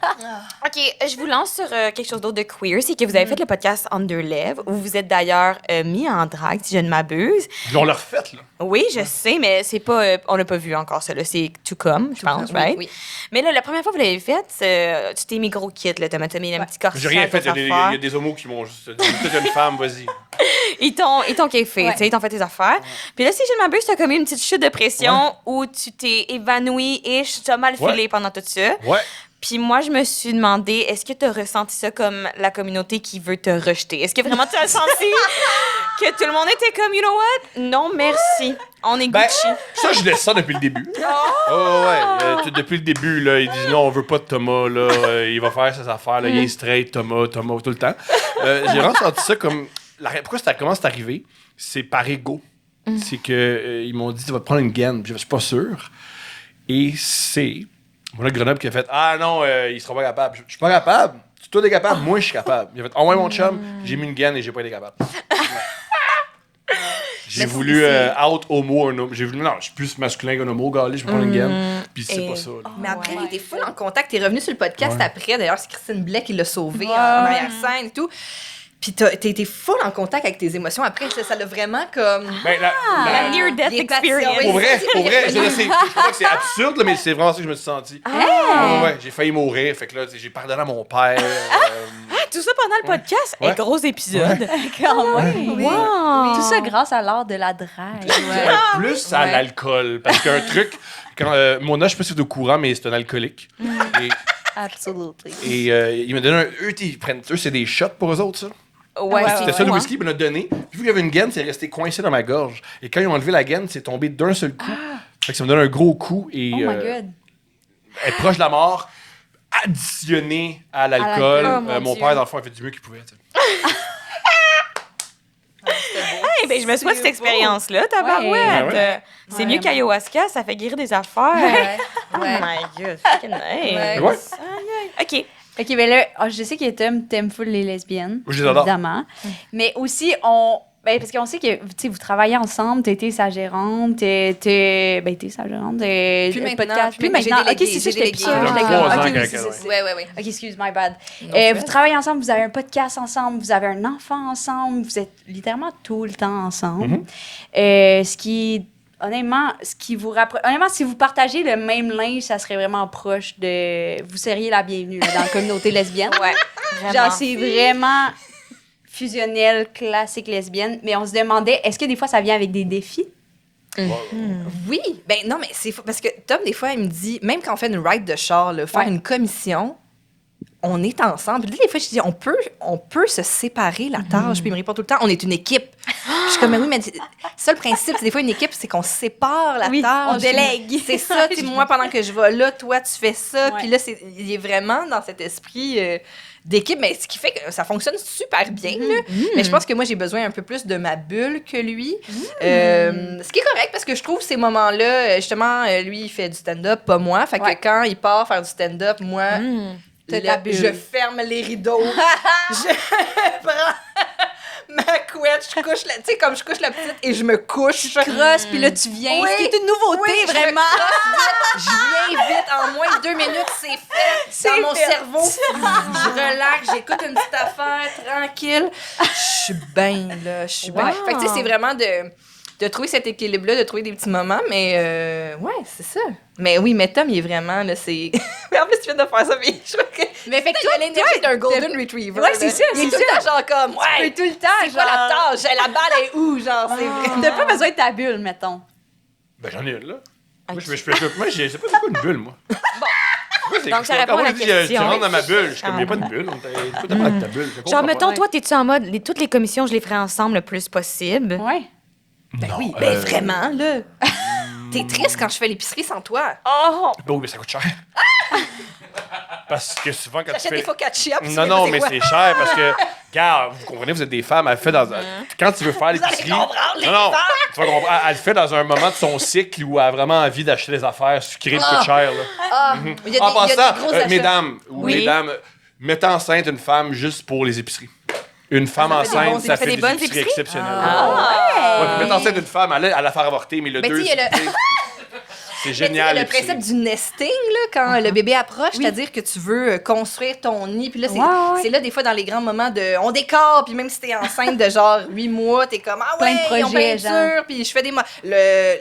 OK, je vous lance sur quelque chose d'autre de queer. C'est que vous avez fait le podcast Underlev, où vous êtes d'ailleurs mis en drague, si je ne m'abuse. Ils ont leur fête, là. Oui, je sais, mais c'est pas... on l'a pas vu encore, ça. Là. C'est to come, je pense, Oui, right? oui. Mais là, la première fois que vous l'avez fait, tu t'es mis gros kit, là. T'as mis un petit corset. J'ai rien fait. tes Il y affaires. a des homos qui m'ont juste dit t'es une femme, vas-y. Ils t'ont kiffé, Ouais. tu sais, ils t'ont fait tes affaires. Puis là, si je ne m'abuse, t'as commis une petite chute de pression où tu t'es évanoui et tu as mal filé Ouais. pendant tout ça. Ouais. Puis moi, je me suis demandé, est-ce que tu as ressenti ça comme la communauté qui veut te rejeter? Est-ce que vraiment tu as senti que tout le monde était comme, you know what? Non, merci. On est Ben, Gucci. ça, je laisse ça depuis le début. Oh, ouais. Depuis le début, là, ils disent non, on veut pas de Thomas, là. Il va faire ses affaires, là. Il est straight, Thomas, tout le temps. J'ai vraiment senti ça comme. Pourquoi comment c'est arrivé? C'est par ego. C'est que ils m'ont dit, tu vas te prendre une gaine. Puis je suis pas sûr. Et c'est. Mon là, Grenoble qui a fait, ah non, il sera pas capable. Je suis pas capable. Toi, t'es capable. Moi, je suis capable. Il a fait, oh ouais, mon chum, j'ai mis une gaine et j'ai pas été capable. J'ai voulu out homo un homme. J'ai voulu, non, je suis plus masculin qu'un homo, gars, je vais prendre une gaine. Puis c'est Et- pas ça. Là. Mais après, Ouais. il était full en contact. T'es revenu sur le podcast Ouais. après. D'ailleurs, c'est Christine Blais qui l'a sauvé Ouais. en arrière-scène et tout. Puis t'as été full en contact avec tes émotions. Après, ça l'a vraiment comme... Ben, La near-death Il est parti, experience. oui. Pour vrai, je crois que c'est absurde, là, mais c'est vraiment ça que je me suis senti. Ouais, j'ai failli mourir. Fait que là, j'ai pardonné à mon père. Tout ça pendant le podcast? Ouais. Un gros épisode. Quand même. Wow! Tout ça grâce à l'art de la drague. Plus à l'alcool. Parce qu'un truc Quand, Mona, je sais pas si vous êtes au courant, mais c'est un alcoolique. Et, Absolutely. il m'a donné eux, c'est des shots pour eux autres, ça. Ouais, C'était ça le whisky, il me l'a donné. Puis vu qu'il y avait une gaine, c'est resté coincé dans ma gorge. Et quand ils ont enlevé la gaine, c'est tombé d'un seul coup. Fait que ça me donne un gros coup. Et, Oh my God. être proche de la mort, additionné à l'alcool. Oh mon Mon Dieu. père, dans le fond, a fait du mieux qu'il pouvait. t'sais. Hey, ben, je me souhaite cette expérience-là, tabarouette. Ouais, ouais. C'est mieux qu'ayahuasca, ça fait guérir des affaires. Ouais. Oh my God, fucking hey. Ouais. Ouais. OK. OK, mais là, je sais que Tom t'aimes full les lesbiennes. Je les adore. Évidemment. Mais aussi, parce qu'on sait que, tu sais, vous travaillez ensemble, t'étais sa gérante, t'es sa gérante. Plus maintenant, Plus mais j'ai maintenant. délégué, OK, c'est ça, j'ai j'étais plus délégué. sûre. Ça fait J'étais 3 comme, ans OK, qu'elle- oui, c'est ça. Ouais. OK, excuse, my bad. fait. Vous travaillez ensemble, vous avez un podcast ensemble, vous avez un enfant ensemble, vous êtes littéralement tout le temps ensemble. Ce qui, honnêtement, honnêtement, si vous partagez le même linge, ça serait vraiment proche de... Vous seriez la bienvenue là, dans la communauté lesbienne. Ouais, vraiment. Genre, c'est vraiment fusionnel, classique lesbienne. Mais on se demandait, est-ce que des fois, ça vient avec des défis? Oui, ben non, mais c'est fou. Parce que Tom, des fois, il me dit, même quand on fait une ride de char, là, faire Ouais. une commission, on est ensemble. Puis des fois, je dis, on peut se séparer la tâche. Puis il me répond tout le temps, on est une équipe. Je suis comme, mais oui, mais c'est ça le principe. C'est des fois, une équipe, c'est qu'on sépare la Oui, tâche. on délègue. C'est ça. Tu sais, moi, pendant que je vais là, toi, tu fais ça. Ouais. Puis là, il est vraiment dans cet esprit d'équipe. Mais ce qui fait que ça fonctionne super bien. Là. Mais je pense que moi, j'ai besoin un peu plus de ma bulle que lui. Ce qui est correct parce que je trouve ces moments-là, justement, lui, il fait du stand-up, pas moi. Fait que Ouais. quand il part faire du stand-up, moi, T'as là, ta bulle. je ferme les rideaux. Je prends ma couette, je couche, tu sais, comme je couche la petite et je me couche. Crosse, puis là, tu viens. Oui. C'est une nouveauté, Oui, je me vraiment. crosse vite, je viens vite, en moins de 2 minutes, c'est fait. C'est Dans mon fait. cerveau, je relaxe, j'écoute une petite affaire, tranquille. Je suis bien, là, je suis bien. Wow. Fait que, tu sais, c'est vraiment de trouver cet équilibre-là, de trouver des petits moments, mais ouais, c'est ça. Mais oui, mais Tom, il est vraiment, là, c'est... mais en plus, tu viens de faire ça, mais je crois que... Mais fait que il a l'énergie d'un golden retriever. Ouais, c'est là. ça, Il est c'est tout le ça. temps genre comme, Tu ouais, peux tout le temps, c'est quoi la genre... tâche? La balle est où, genre, c'est vrai. T'as pas besoin de ta bulle, mettons. Ben, j'en ai une, là. Moi, je sais pas c'est quoi une bulle, moi. Donc, ça répond à la Tu question. rentres dans ma bulle. Je suis comme, il n'y a pas de bulle. Pourquoi t'as pas de ta bulle? Je comprends Genre, pas. mettons, toi, t'es-tu en mode, toutes les commissions, je les ferai ensemble le plus possible? Ouais. Ben Non, oui, ben vraiment, là. T'es triste quand je fais l'épicerie sans toi. Oh! Ben oui, mais ça coûte cher. Parce que souvent, quand tu J'achète fais... des focaccia. puis Non, c'est non, c'est mais quoi? c'est cher parce que, regarde, vous comprenez, vous êtes des femmes, elle fait dans un... Quand tu veux faire l'épicerie... comprendre, les Non, non, femmes! tu vas comprendre, elle le fait dans un moment de son cycle où elle a vraiment envie d'acheter des affaires sucrées qui coûtent cher, là. Ah, il y a En des, il y a passant, des gros achats. mesdames, Oui. mesdames, mettez enceinte une femme juste pour les épiceries. Une femme Ça fait des enceinte, bons- ça ça fait fait des des bonnes épiceries épiceries? exceptionnelles. Ah! Ouais, puis mettre enceinte une femme, elle a la faire avorter, mais le Mais tu deux... sais, il y a le- C'est Mais tu sais, génial, il y a le l'épicerie. principe du nesting, là, quand le bébé approche, c'est-à-dire que tu veux construire ton nid. Puis là, c'est Ouais. c'est là, des fois, dans les grands moments de... On décore, puis même si t'es enceinte de genre 8 mois, t'es comme, ah Plein ouais, de ils ont projets, peinture. Puis je fais des...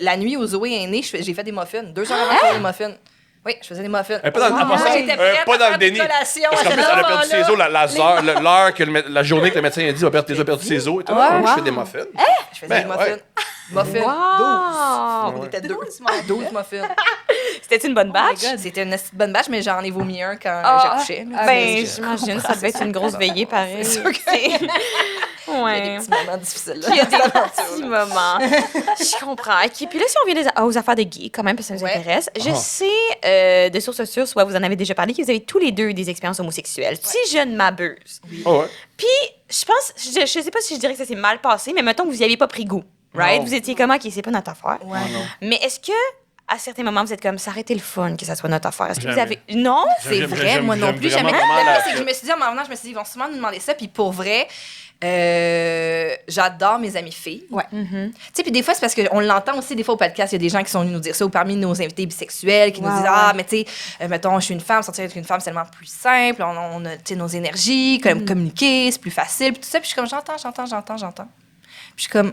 La nuit où Zoé est née, j'ai fait des muffins. 2 heures avant de faire des muffins. Oui, je faisais des muffins. Pas dans, en passant, J'étais prête pas à dans le faire des déni. collations Parce à qu'en plus, cet elle a perdu ses enfant-là. os, l'heure que la journée que le médecin a dit, tu as perdu ses os. Et tout. Ouais. Je fais des muffins. Je faisais Ben, des muffins. ouais. Muffins. Wow. 12. On était 12 muffins. C'était une bonne batch? C'était une petite bonne bâche, mais j'en ai vomi un quand Ah. j'accouchais. là. Ben, C'est- j'imagine, ça devait être une grosse veillée, pareil. C'est sûr que- C'est- Il y a Ouais. des petits moments difficiles. là, Il y a dans des cette aventure, petits là. moments. Je comprends. OK. Puis là, si on vient aux affaires de gays, quand même, parce que ça nous Ouais. intéresse, je Ah. sais de sources sûres, soit vous en avez déjà parlé, que vous avez tous les deux des expériences homosexuelles. Si je ne m'abuse. Oh, ouais. Puis, je pense, je sais pas si je dirais que ça s'est mal passé, mais mettons que vous n'y aviez pas pris goût. Right? Non. Vous étiez comme, OK, c'est pas notre affaire. Ouais. Mais est-ce que, à certains moments, vous êtes comme, ça aurait été le fun que ça soit notre affaire? Est-ce que vous Jamais. avez. Non? C'est J'aime- vrai, j'aime- moi non j'aime plus, vraiment jamais. vraiment Le la- pire, c'est que je me suis dit, en m'en venant, je me suis dit, ils vont sûrement nous demander ça. Puis pour vrai, j'adore mes amies filles. Ouais. Tu sais, puis des fois, c'est parce qu'on l'entend aussi, des fois, au podcast, il y a des gens qui sont venus nous dire ça, ou parmi nos invités bisexuels, qui nous disent, ah, mais tu sais, mettons, je suis une femme, sortir avec une femme, c'est tellement plus simple, on a, tu sais, nos énergies, comme communiquer, c'est plus facile, puis tout ça. Puis je suis comme, j'entends. Puis je suis comme,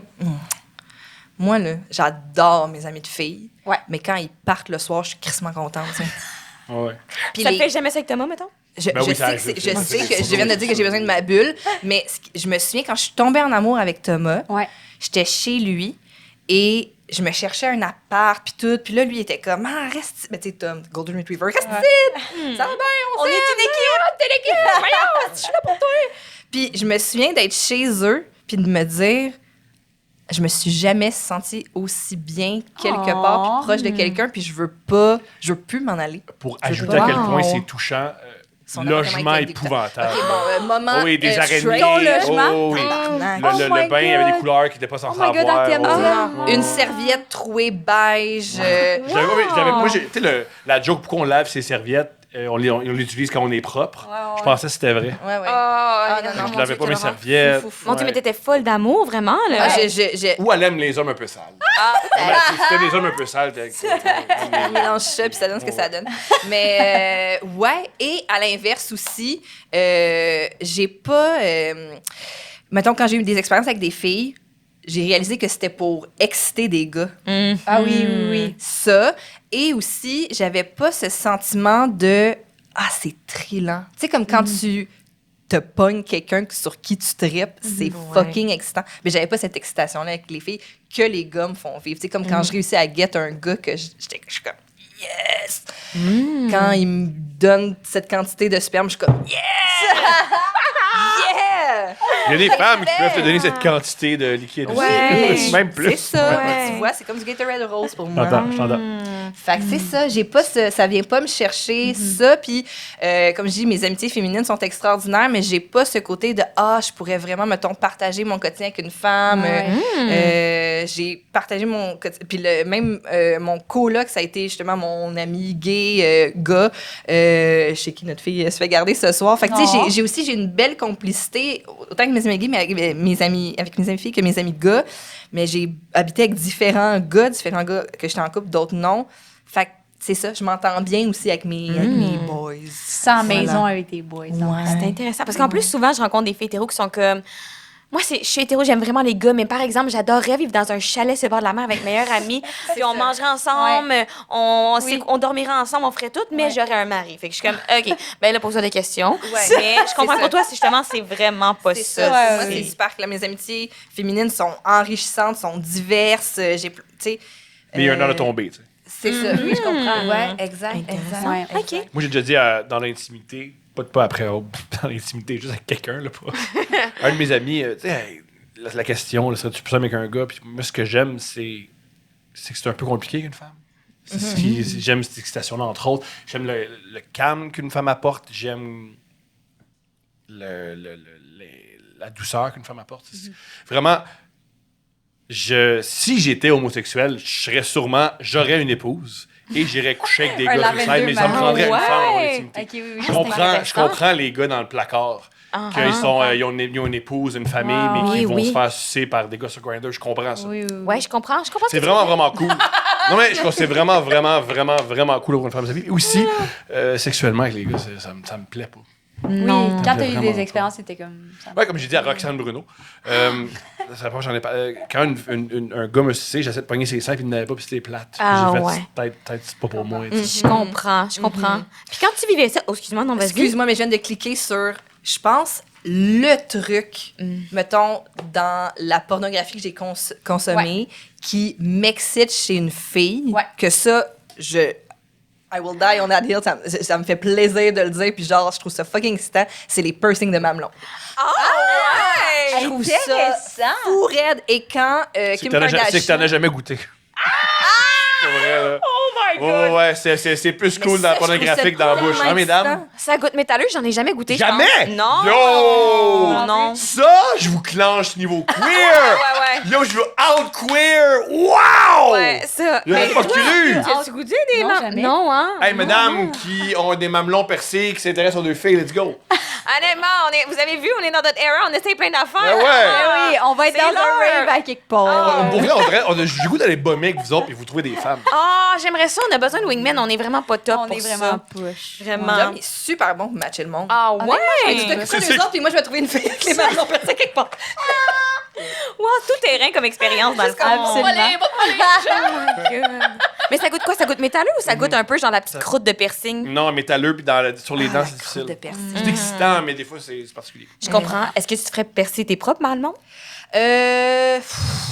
moi, là, j'adore mes amis de filles. Ouais. Mais quand ils partent le soir, je suis crissement contente, tu sais. Ouais. Puis Ça te les- fait jamais ça avec Thomas, mettons? je, Ben je oui, ça sais que, arrive, je ça, sais c'est que sûr. je viens de dire que j'ai besoin de ma bulle, mais je me souviens quand je suis tombée en amour avec Thomas, Ouais. j'étais chez lui et je me cherchais un appart, puis tout. Puis là, lui, il était comme, ah, reste. Ben, tu sais, Tom, Golden Retriever, reste ici. Ça va bien, on est une équipe. Voyons, je suis là pour toi. Puis je me souviens d'être chez eux, puis de me dire, je me suis jamais sentie aussi bien quelque part, puis proche de quelqu'un, puis je veux plus m'en aller. Pour ajouter à quel point c'est touchant, Son logement appartement était épouvantable. OK, bon, moment. Oui, des araignées. straight. Ton logement? Oh, oui. Tabarnak. Le bain avait des couleurs qui n'étaient pas censées Oh my God, avoir. Artemisia. Une serviette trouée beige. Moi, tu sais, la joke, pourquoi on lave ses serviettes, on l'utilise quand on est propre. Ouais. Je pensais que c'était vrai. Ouais. Non, Je lavais pas mes serviettes. Mon Dieu, Ouais. mais t'étais folle d'amour, vraiment, là. Ah, j'ai Ou elle aime les hommes un peu sales. C'était des hommes un peu sales. on mélange ça, puis ça donne ce que ça donne. Mais, ouais, et à l'inverse aussi, j'ai pas... mettons, quand j'ai eu des expériences avec des filles, j'ai réalisé que c'était pour exciter des gars. Ah oui. Ça. Et aussi, j'avais pas ce sentiment de « Ah, c'est trillant ». Tu sais, comme quand tu te pognes quelqu'un sur qui tu tripes, c'est fucking excitant. Mais j'avais pas cette excitation-là avec les filles que les gars me font vivre. Tu sais, comme quand je réussis à get un gars que je suis comme « Yes! » Quand il me donne cette quantité de sperme, je suis comme « Yes! » Yeah! Il y a des femmes qui peuvent te donner cette quantité de liquide aussi. Même plus. C'est ça. Ouais. Tu vois, c'est comme du Gatorade Rose pour moi. Je t'entends. Fait que c'est ça, j'ai pas ça vient pas me chercher ça, puis comme je dis, mes amitiés féminines sont extraordinaires, mais j'ai pas ce côté de je pourrais vraiment, mettons, partager mon quotidien avec une femme. J'ai partagé mon quotidien, puis même mon coloc, ça a été justement mon ami gay gars, chez qui notre fille se fait garder ce soir. Fait que tu sais, j'ai une belle complicité, autant avec mes amis gays, mais avec mes amis filles que mes amis gars. Mais j'ai habité avec différents gars que j'étais en couple, d'autres non. Fait que c'est ça, je m'entends bien aussi avec mes boys. Sans maison avec tes boys. C'est intéressant. Parce qu'en plus, souvent, je rencontre des filles hétéros qui sont comme... Moi, je suis hétéro, j'aime vraiment les gars, mais par exemple, j'adorerais vivre dans un chalet sur le bord de la mer avec mes meilleurs amis. Puis on mangerait ensemble, on dormirait ensemble, on ferait tout, mais j'aurais un mari. Fait que je suis comme, OK, ben là, pose-toi des questions. Mais je comprends que pour toi, justement, c'est vraiment pas ça. Pour moi, c'est super que mes amitiés féminines sont enrichissantes, sont diverses. J'ai, tu sais... Mais il y a un heure de tomber, tu sais. C'est ça. Oui, je comprends. Ouais, exact. Ouais. OK. Moi, j'ai déjà dit dans l'intimité, pas après, dans l'intimité, juste avec quelqu'un, là, pas. Un de mes amis, tu sais, hey, la question, là, serais-tu plus avec un gars? Puis moi, ce que j'aime, c'est que c'est un peu compliqué qu'une femme. J'aime cette excitation-là, entre autres. J'aime le calme qu'une femme apporte. J'aime la douceur qu'une femme apporte. Vraiment, si j'étais homosexuel, j'aurais une épouse et j'irais coucher avec des gars sur scène, mais ça me prendrait une femme en intimité. Okay, oui, Je comprends les gars dans le placard. Ils ont une épouse, une famille, mais qui vont se faire sucer par des gars sur Grindr. Je comprends ça. Ouais, je comprends. C'est vraiment, vraiment cool. Non, mais je trouve que c'est vraiment, vraiment, vraiment, vraiment cool d'avoir une femme de sa vie. Et aussi, sexuellement avec les gars, ça me plaît pas. Non. Quand t'as eu Vraiment des expériences, c'était comme ça. Ouais, comme j'ai dit à Roxane Bruno, j'en ai pas. Quand un gars me suçait, j'essaie de pogner ses seins, puis il n'avait pas, puis c'était plate. J'ai fait, peut-être c'est pas pour moi. Je comprends. Puis quand tu vivais ça... Oh, excuse-moi, non, vas-y. Excuse-moi, mais je viens de cliquer sur, je pense, le truc, mettons, dans la pornographie que j'ai consommée, qui m'excite chez une fille, que ça, I will die on that hill. Ça me fait plaisir de le dire. Puis genre, je trouve ça fucking excitant. C'est les piercings de mamelon. ouais! Je trouve ça fou raide. Et quand Kim Kardashian... C'est que t'en as jamais goûté. C'est vrai, là. Oh my God! Ouais, c'est plus cool dans la pornographique dans la bouche. Hein, mesdames? Ça goûte métalleux, j'en ai jamais goûté. Jamais? Je pense. Non! Yo! Non. Ça, je vous clenche niveau queer! Ouais. Yo, je veux out queer! Wow! Ouais, ça. J'aurais pas cru! As-tu goûté des Non, mamelons? jamais. Non, hein? Hey, mesdames qui ont des mamelons percés, qui s'intéressent aux deux filles, let's go! Honnêtement, vous avez vu, on est dans notre era, on essaye plein d'affaires. Ouais. Oui, on va être C'est dans l'heure. un rave à quelque part. Pour vrai, j'ai le goût d'aller bomber avec vous autres et vous trouver des femmes. Ah, j'aimerais ça, on a besoin de wingman, on est vraiment pas top On pour est ça. vraiment push. Vraiment. L'homme est super bon pour matcher le monde. Ah Honnêtement, je vais ouais! te coucher les autres, puis moi, je vais trouver une fille avec les mamelons percés quelque part. Wow, tout terrain comme expérience dans le fond. Absolument. Oh my God. Mais ça goûte quoi? Ça goûte métalleux ou ça goûte un peu genre la petite croûte de piercing? Non, métalleux, puis sur les dents, c'est difficile. de persil. C'est excitant, mais des fois, c'est particulier. Je comprends. Est-ce que tu te ferais percer tes propres malmons?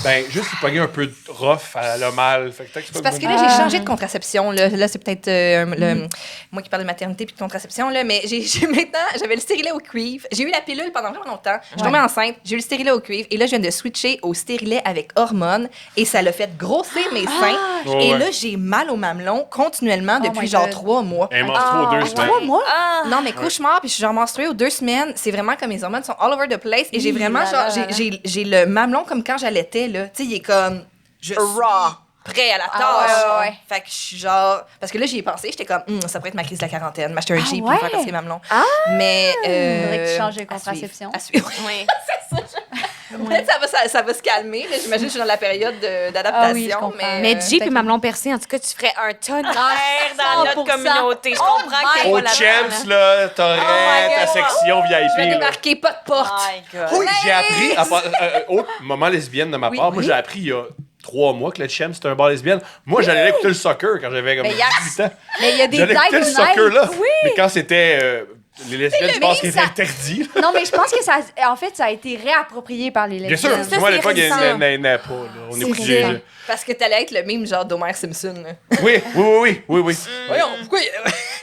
Ben, juste pour pogner un peu de rough, elle a mal. Fait que C'est parce que là, j'ai changé de contraception. Là c'est peut-être moi qui parle de maternité puis de contraception, là, mais j'ai maintenant, j'avais le stérilet au cuivre. J'ai eu la pilule pendant vraiment longtemps. Je suis tombée enceinte, j'ai eu le stérilet au cuivre et là, je viens de switcher au stérilet avec hormones et ça l'a fait grossir mes seins. Ouais, Et ouais. là, j'ai mal au mamelon continuellement depuis my genre God. 3 mois. Elle menstrue aux 2 semaines. 3 mois? Ah! Non, mais cauchemar, puis je suis genre menstruée aux 2 semaines. C'est vraiment comme mes hormones sont all over the place. Et j'ai vraiment, genre, j'ai le mamelon comme quand j'allaitais, là. Tu sais, il est comme. Je suis Raw. Prêt à la tâche. ouais. Fait que je suis genre. Parce que là, j'y ai pensé, j'étais comme, ça pourrait être ma crise de la quarantaine, m'acheter un Jeep pour ouais? me faire percer les mamelons. Mais. Faudrait que tu changes de contraception. À suivre. Oui. Peut-être ça va se calmer. Là. J'imagine que je suis dans la période d'adaptation. Ah oui, je comprends. Mais Jeep et peut-être- mamelon percé, en tout cas, tu ferais un tonnerre dans notre 100%. communauté. Je comprends que t'es Au pas la Champs, là, t'aurais ta section Je vais VIP. Là. démarquer pas de porte. My God. Oui, j'ai appris, autre moment lesbienne de ma part, moi j'ai appris il y a 3 mois que le Champs c'était un bar lesbienne. Moi j'allais écouter le soccer quand j'avais comme Mais il y a- 18 ans. Mais il y a des J'allais écouter le date soccer nights. là. Mais quand c'était les lesbiennes, je pense que c'était ça- interdit. Non, mais je pense que ça, en fait, ça a été réapproprié par les Bien lesbiennes. sûr, moi à c'est l'époque, il récent. n'y en avait pas. Là. On C'est écoutait. récent. Parce que t'allais être le même genre d'Homer Simpson. Là. Oui. Voyons, pourquoi.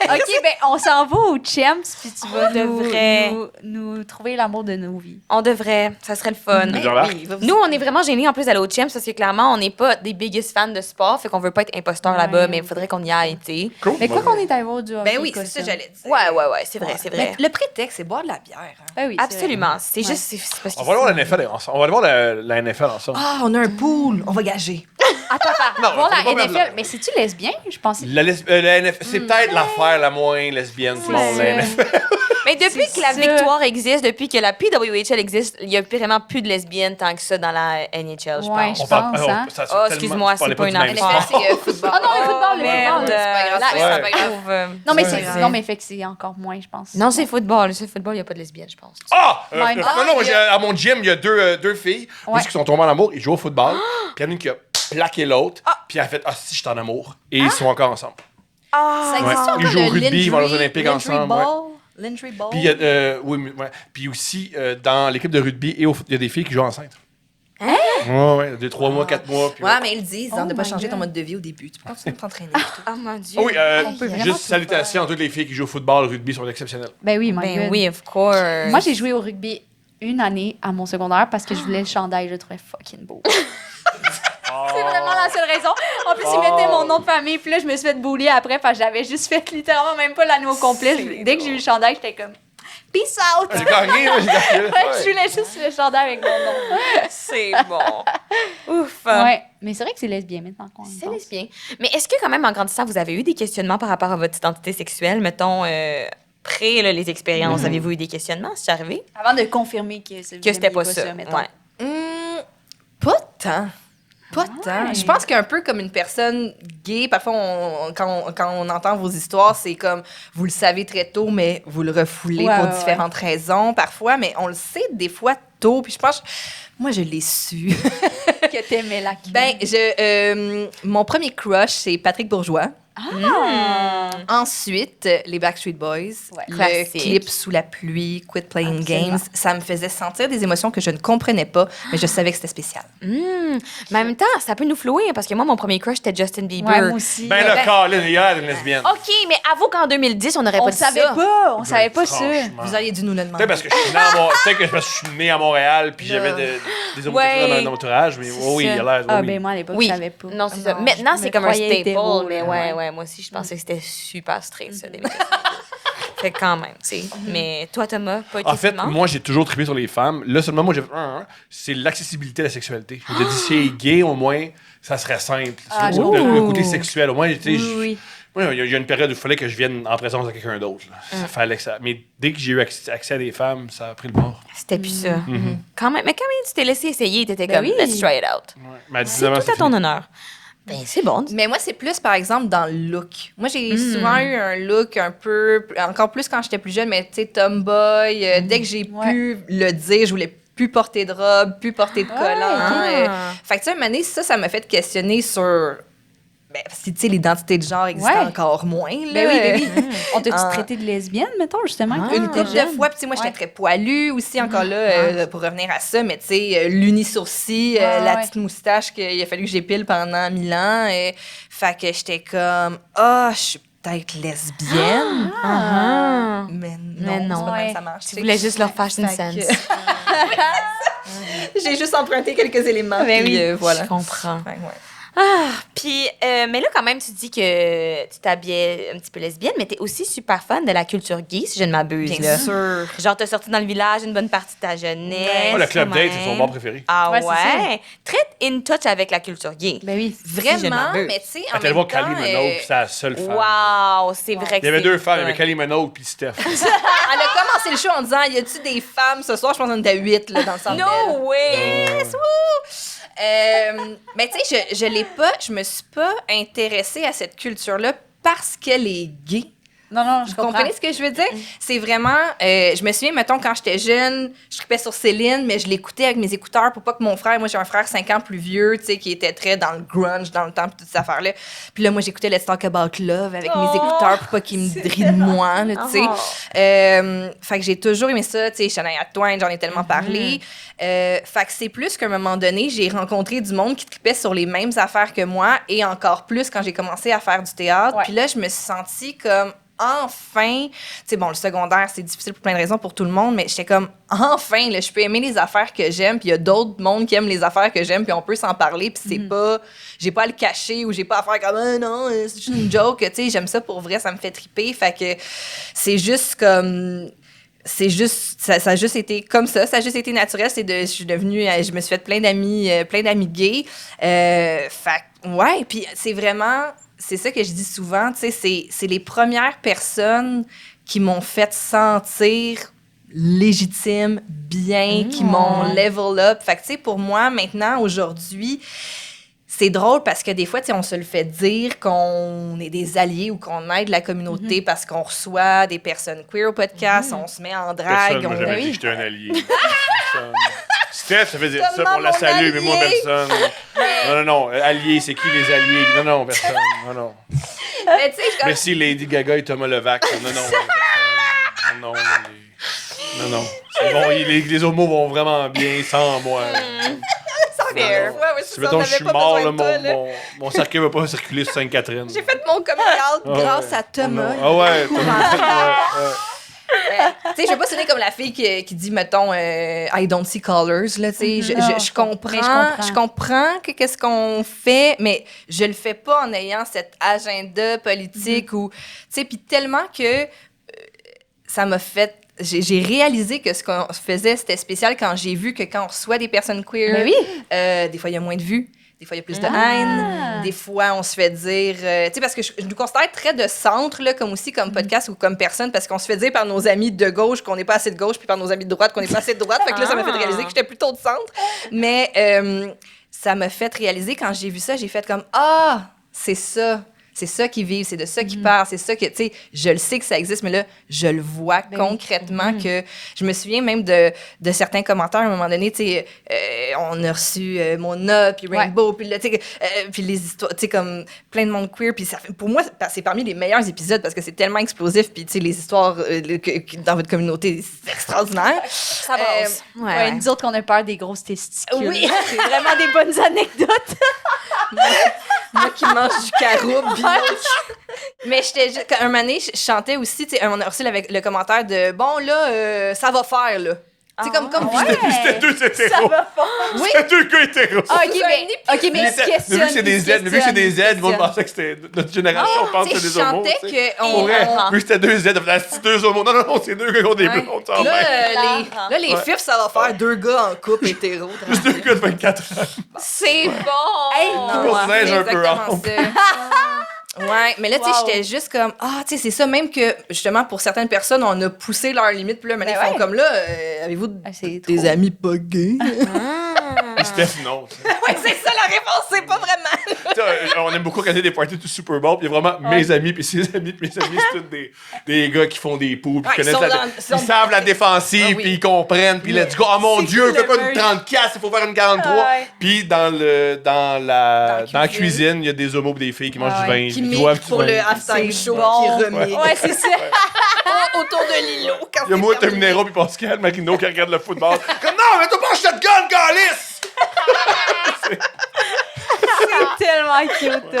OK, ben on s'en va au Champs, puis tu vas devrait. nous trouver l'amour de nos vies. On devrait. Ça serait le fun. Mais genre là. Nous, on est vraiment gênés en plus d'aller au Champs parce que clairement, on n'est pas des biggest fans de sport, fait qu'on veut pas être imposteur là-bas, mais il faudrait qu'on y aille, tu sais. Cool. Mais quoi qu'on est allé voir du hockey, Ben oui, c'est Cossum. ça que j'allais dire. Ouais, c'est vrai, c'est vrai. Mais le prétexte, c'est boire de la bière. Hein. Ben oui, c'est Absolument. C'est juste c'est parce que On va aller voir la NFL ensemble. On va aller voir la NFL ensemble. Ah, on a un pool, on va gager. vrai. Attends, Non, voir on va la pas NFL. Mais c'est-tu lesbien? Je pensais. La NFL, c'est peut-être l'affaire la moins lesbienne du monde, la NFL. Mais depuis C'est que la ça. victoire existe, depuis que la PWHL existe, il y a vraiment plus de lesbiennes tant que ça dans la NHL, je Ouais, pense. je pense, hein. Oh, excuse-moi, c'est pas une NFL, affaire. c'est football. Ah non, le football, le Merde. football. c'est pas grave, Là, c'est c'est pas pas grave. grave. Non, mais Ouais. c'est non, mais fait que c'est encore moins, je pense. Non, c'est football. C'est football, il n'y a pas de lesbiennes, je pense. Ah! Mine. Non, moi, à mon gym, il y a deux filles. Ouais. Qui sont tombées en amour. Ils jouent au football. Puis il y en a une qui a plaqué l'autre. Puis elle a fait, si, je suis en amour. Et ils sont encore ensemble. Ça existe Ouais. encore Ils jouent au le rugby, ils vont aux Lindry- Olympiques Lindry ensemble, ouais. Ball? Lindry Ball? Puis, puis aussi, dans l'équipe de rugby, il y a des filles qui jouent enceintes. Hein? Ouais, 2, 3 mois, 4 mois. Puis, Ouais, mais ils disent de Oh pas my changer ton God. mode de vie au début. Tu peux continuer de t'entraîner. et tout. Oh mon Dieu. Ah oui, On peut vraiment juste tout salutations à toutes les filles qui jouent au football, au rugby, sont exceptionnelles. Ben oui, my Ben God. oui, of course. Moi, j'ai joué au rugby une année à mon secondaire parce que je voulais le chandail, je le trouvais fucking beau. C'est vraiment la seule raison. En plus, ils mettaient mon nom de famille, puis là, je me suis fait bully après parce que j'avais juste fait littéralement même pas l'année au complet. Dès que j'ai eu le chandail, j'étais comme peace out. J'ai gagné, moi, j'ai gagné. Ouais, je voulais juste le chandail avec mon nom. C'est bon. Ouf. Ouais, mais c'est vrai que c'est lesbien maintenant qu'on y C'est pense. lesbien. Mais est-ce que quand même, en grandissant, vous avez eu des questionnements par rapport à votre identité sexuelle, mettons, près là, les expériences? Avez-vous eu des questionnements, c'est arrivé? Avant de confirmer que C'était pas ça. mettons. Ouais. Pas tant. Pas tant. Je pense qu'un peu comme une personne gay, parfois, quand on entend vos histoires, c'est comme, vous le savez très tôt, mais vous le refoulez Ouais, pour ouais, différentes raisons, parfois, mais on le sait des fois tôt. Puis je pense, moi, je l'ai su. Que t'aimais la queue. Ben, mon premier crush, c'est Patrick Bourgeois. Ensuite, les Backstreet Boys, Ouais. le Classique. clip Sous la pluie, Quit Playing Absolument. Games, ça me faisait sentir des émotions que je ne comprenais pas, mais je savais que c'était spécial. Mais en même temps, ça peut nous flouer, hein, parce que moi, mon premier crush, c'était Justin Bieber. Ouais, moi aussi. Ben là, Colin, il y a une lesbienne. OK, mais avoue qu'en 2010, on n'aurait On pas dit ça. savait pas, on savait pas ça. Franchement. Vous auriez dû nous le demander. Peut-être parce que je suis né à peut-être que parce que je suis né à Montréal puis j'avais des homosexuels Ouais. dans mon entourage, mais oui, il y a l'air. Ah, oui. ben moi, à l'époque, Oui. je savais pas. Non, c'est ça. Non, Maintenant, je c'est me comme un croyais staple. hétéro, Mais là, ouais, moi aussi, je pensais que c'était super straight, ça, des Fait que quand même, tu sais. Mais toi, Thomas, pas de En fait, questionnement? moi, j'ai toujours trippé sur les femmes. Là, seulement, moi, j'ai fait c'est l'accessibilité à la sexualité. Je me dis, si elle est gay, au moins, ça serait simple. Ah, Le côté sexuel, au moins, tu sais, Oui. il y a une période où il fallait que je vienne en présence de quelqu'un d'autre. Là. Ça fallait que ça. Mais dès que j'ai eu accès à des femmes, ça a pris le bord. C'était plus ça. Quand même, mais quand même, tu t'es laissé essayer, t'étais Ben comme, oui. let's try it out. Mais à C'est 19 ans, tout à ton honneur. Ben, c'est bon. Mais moi, c'est plus, par exemple, dans le look. Moi, j'ai souvent eu un look un peu... Encore plus quand j'étais plus jeune, mais tu sais, tomboy. Dès que j'ai pu le dire, je voulais plus porter de robe, plus porter de collant. Ah. Fait que, tu sais, à un moment donné, ça m'a fait questionner sur Ben, parce que, tu sais, l'identité de genre existe encore moins, là. Ben oui. On t'a-tu traité de lesbienne, mettons, justement? Une couple de fois, puis tu sais, moi, j'étais très poilue aussi, encore là, pour revenir à ça, mais tu sais, l'uni-sourcil, la petite moustache qu'il a fallu que j'épile pendant 1000 ans, fait que j'étais comme, je suis peut-être lesbienne. Mais non, c'est pas même ça marche. Tu voulais juste leur fashion sense. J'ai juste emprunté quelques éléments, puis voilà. Je comprends. Ouais. Puis, mais là, quand même, tu dis que tu t'habillais un petit peu lesbienne, mais t'es aussi super fan de la culture gay, si je ne m'abuse. Bien sûr. Genre, t'as sorti dans le village une bonne partie de ta jeunesse. Le club quand date, même. c'est son bar préféré. Ah Ouais, ouais? Très in touch avec la culture gay. Ben oui. Vraiment, mais tu sais, en Elle allait voir même temps... Kylie Minogue, puis c'est la seule femme. Wow, c'est vrai que Il y avait c'est 2 femmes, il y fun. avait Kylie Minogue puis Steph. Elle a commencé le show en disant, y a-tu des femmes ce soir? Je pense qu'on était 8 là, dans le centre Bell. No way! Yes, woo! Mais tu sais, je me suis pas intéressée à cette culture-là parce qu'elle est gay. Non, je Vous comprends. comprenez ce que je veux dire? C'est vraiment... je me souviens, mettons, quand j'étais jeune, je tripais sur Céline, mais je l'écoutais avec mes écouteurs pour pas que mon frère... Moi, j'ai un frère 5 ans plus vieux, tu sais, qui était très dans le grunge, dans le temps, puis toute cette affaire-là. Puis là, moi, j'écoutais Let's Talk About Love avec mes écouteurs pour pas qu'ils me drient de moi, là, tu sais. Fait que j'ai toujours aimé ça, tu sais, Shania Twain, j'en ai tellement parlé. Fait que c'est plus qu'à un moment donné, j'ai rencontré du monde qui tripait sur les mêmes affaires que moi, et encore plus quand j'ai commencé à faire du théâtre. Ouais. Puis là, je me suis sentie comme... Enfin, tu sais, bon, le secondaire, c'est difficile pour plein de raisons pour tout le monde, mais j'étais comme, enfin, là, je peux aimer les affaires que j'aime, puis il y a d'autres mondes qui aiment les affaires que j'aime, puis on peut s'en parler, puis c'est pas, j'ai pas à le cacher ou j'ai pas à faire comme, non, c'est juste une joke, tu sais, j'aime ça pour vrai, ça me fait triper, fait que c'est juste comme... ça a juste été comme ça a juste été naturel, je suis devenue, je me suis fait plein d'amis gays, fait ouais, puis c'est vraiment... C'est ça que je dis souvent, tu sais, c'est les premières personnes qui m'ont fait sentir légitime, bien, qui m'ont level up. Fait que, tu sais, pour moi, maintenant, aujourd'hui, c'est drôle parce que des fois, tu sais, on se le fait dire qu'on est des alliés ou qu'on aide la communauté parce qu'on reçoit des personnes queer au podcast, on se met en drague. Personne m'a jamais dit que j'étais un allié. Personne. Steph, ça fait dire ça Comment pour la mon saluer, mais moi, allié? personne. Non. Alliés, c'est qui les alliés? Non, personne. Non. Mais tu sais, comme... Merci Lady Gaga et Thomas Levac. Non. Non. C'est bon, les homos vont vraiment bien sans moi. fair. Ouais, Si mettons je suis mort, là, mon cercueil va pas circuler sur Sainte-Catherine. J'ai fait mon coming out grâce à Thomas. Ah ouais, Thomas. Tu sais, je veux pas sonner comme la fille qui dit, mettons, I don't see colors, là, tu sais. Je comprends que qu'est-ce qu'on fait, mais je le fais pas en ayant cet agenda politique ou, tu sais, puis tellement que ça m'a fait... J'ai réalisé que ce qu'on faisait, c'était spécial quand j'ai vu que quand on reçoit des personnes queer, Ben oui. des fois, il y a moins de vues. Des fois, il y a plus de haine. Des fois, on se fait dire... tu sais, parce que je nous considère très de centre, là, comme aussi, comme podcast ou comme personne, parce qu'on se fait dire par nos amis de gauche qu'on n'est pas assez de gauche, puis par nos amis de droite qu'on n'est pas assez de droite. Fait que là, ça m'a fait réaliser que j'étais plutôt de centre. Mais ça m'a fait réaliser, quand j'ai vu ça, j'ai fait comme, c'est ça. C'est ça qu'ils vivent, c'est de ça qu'ils parlent, c'est ça que, tu sais, je le sais que ça existe, mais là, je le vois concrètement que... Je me souviens même de certains commentaires, à un moment donné, tu sais, on a reçu Mona, puis Rainbow, puis là, tu sais, puis les histoires, tu sais, comme plein de monde queer, puis ça fait, pour moi, c'est parmi les meilleurs épisodes parce que c'est tellement explosif, puis tu sais, les histoires dans votre communauté, c'est extraordinaire. Ça brasse. Ouais, nous autres, qu'on a peur des grosses testicules. Oui. C'est vraiment des bonnes anecdotes. Moi qui mange du caroube, puis mais j'étais juste... Un moment donné, je chantais aussi, tu sais, on a reçu le commentaire de « Bon, là, ça va faire, là. » Tu sais, comme C'était deux hétéros. Oui. C'était deux gars hétéros. Mais Mais vu que c'est des Z, ils vont penser que c'était notre génération, on pense que c'est des homos. Je chantais qu'on... Vu que c'était deux Z, c'est deux homos. Non, c'est deux gars qui ont des blondes. Là, les fifs, ça va faire deux gars en couple hétéro. Juste deux gars de 24 ans. C'est bon! On se neige un peu exactement ample. ça. Ouais, mais là, tu sais, j'étais juste comme, tu sais, c'est ça, même que, justement, pour certaines personnes, on a poussé leurs limites, puis là, maintenant, ils font comme là, avez-vous des amis pas gays? Puis Steph, non. tu sais. Ouais, c'est ça la réponse, c'est pas vraiment. Tu sais, on aime beaucoup organiser des parties du Super Bowl, puis il y a vraiment mes amis, puis ses amis, puis mes amis, c'est tous des gars qui font des poules, puis Ouais, qui connaissent ils savent la défensive, Ah oui. puis ils comprennent, puis let's go. Oh mon C'est Dieu, cool, fais pas le une 34, il faut faire une 43. Ah ouais. Puis dans la Dans la cuisine, il y a des homos et des filles qui mangent Ah du ouais. vin, Qui qui boivent mixent du pour vin. le halftime C'est show bon. qui remet. Ouais, c'est ça. Autour de l'îlot. quand Il y a c'est moi, terminé. Terminero, puis Pascal Maquino qui regarde le football. Comme non, mais toi pas un shotgun, Galice! C'est tellement cute.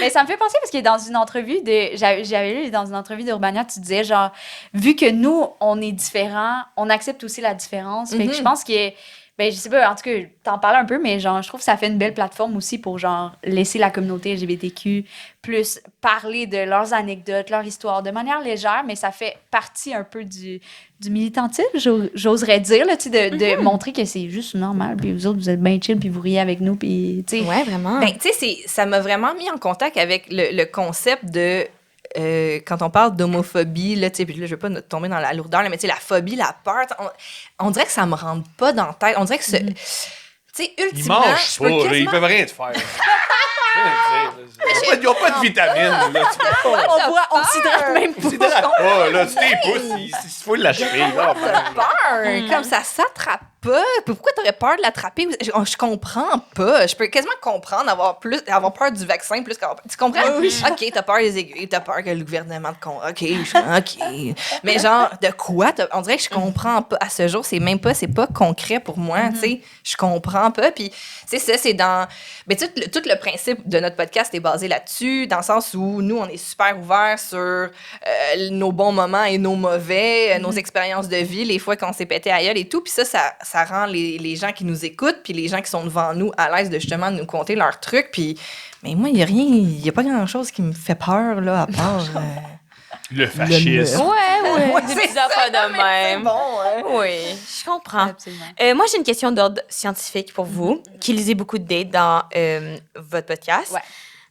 Mais ça me fait penser parce que dans une entrevue j'avais lu dans une entrevue d'Urbania, tu disais genre vu que nous on est différents, on accepte aussi la différence. Fait que je pense que ben je sais pas, en tout cas, t'en parles un peu, mais genre je trouve que ça fait une belle plateforme aussi pour genre laisser la communauté LGBTQ plus parler de leurs anecdotes, leur histoire de manière légère, mais ça fait partie un peu du militantisme, j'oserais dire là, tu sais, de montrer que c'est juste normal, puis vous autres vous êtes bien chill, puis vous riez avec nous, puis tu sais. Ouais, vraiment. Ben, tu sais, ça m'a vraiment mis en contact avec le concept de. Quand on parle d'homophobie, là, tu sais, puis là, je veux pas tomber dans la lourdeur, là, mais tu sais, la phobie, la peur, on dirait que ça me rentre pas dans la tête. On dirait que tu sais, Ils ultimement, mangent je pas, peux là, ils quasiment... peuvent rien te faire. Ils n'ont pas de vitamines, là. Tu peux pas. On s'hydrate même pas. Tu t'hydrates pas, là. Tu t'es pousse, il se faut l'achever, là. T'as peur, comme ça s'attrape pas. Pourquoi t'aurais peur de l'attraper? Je comprends pas. Je peux quasiment comprendre avoir peur du vaccin plus qu'avoir peur. Tu comprends? OK, t'as peur des aiguilles, t'as peur que le gouvernement te OK. Mais genre, de quoi? On dirait que je comprends pas. À ce jour, c'est pas concret pour moi, tu sais. Je comprends pas. Puis, tu sais, ça, c'est dans... Mais tout le principe de notre podcast est basé là-dessus, dans le sens où nous, on est super ouverts sur nos bons moments et nos mauvais, nos expériences de vie, les fois qu'on s'est pété à gueule et tout. Puis ça rend les gens qui nous écoutent, puis les gens qui sont devant nous à l'aise de justement nous conter leurs trucs. Puis, mais moi, il y a pas grand-chose qui me fait peur, là, à part... Le fascisme. Ouais, des c'est petits ça, affaires de mais même. c'est bon, hein? Oui, je comprends. Absolument. Moi, j'ai une question d'ordre scientifique pour vous, qui lisez beaucoup de dates dans votre podcast. Ouais.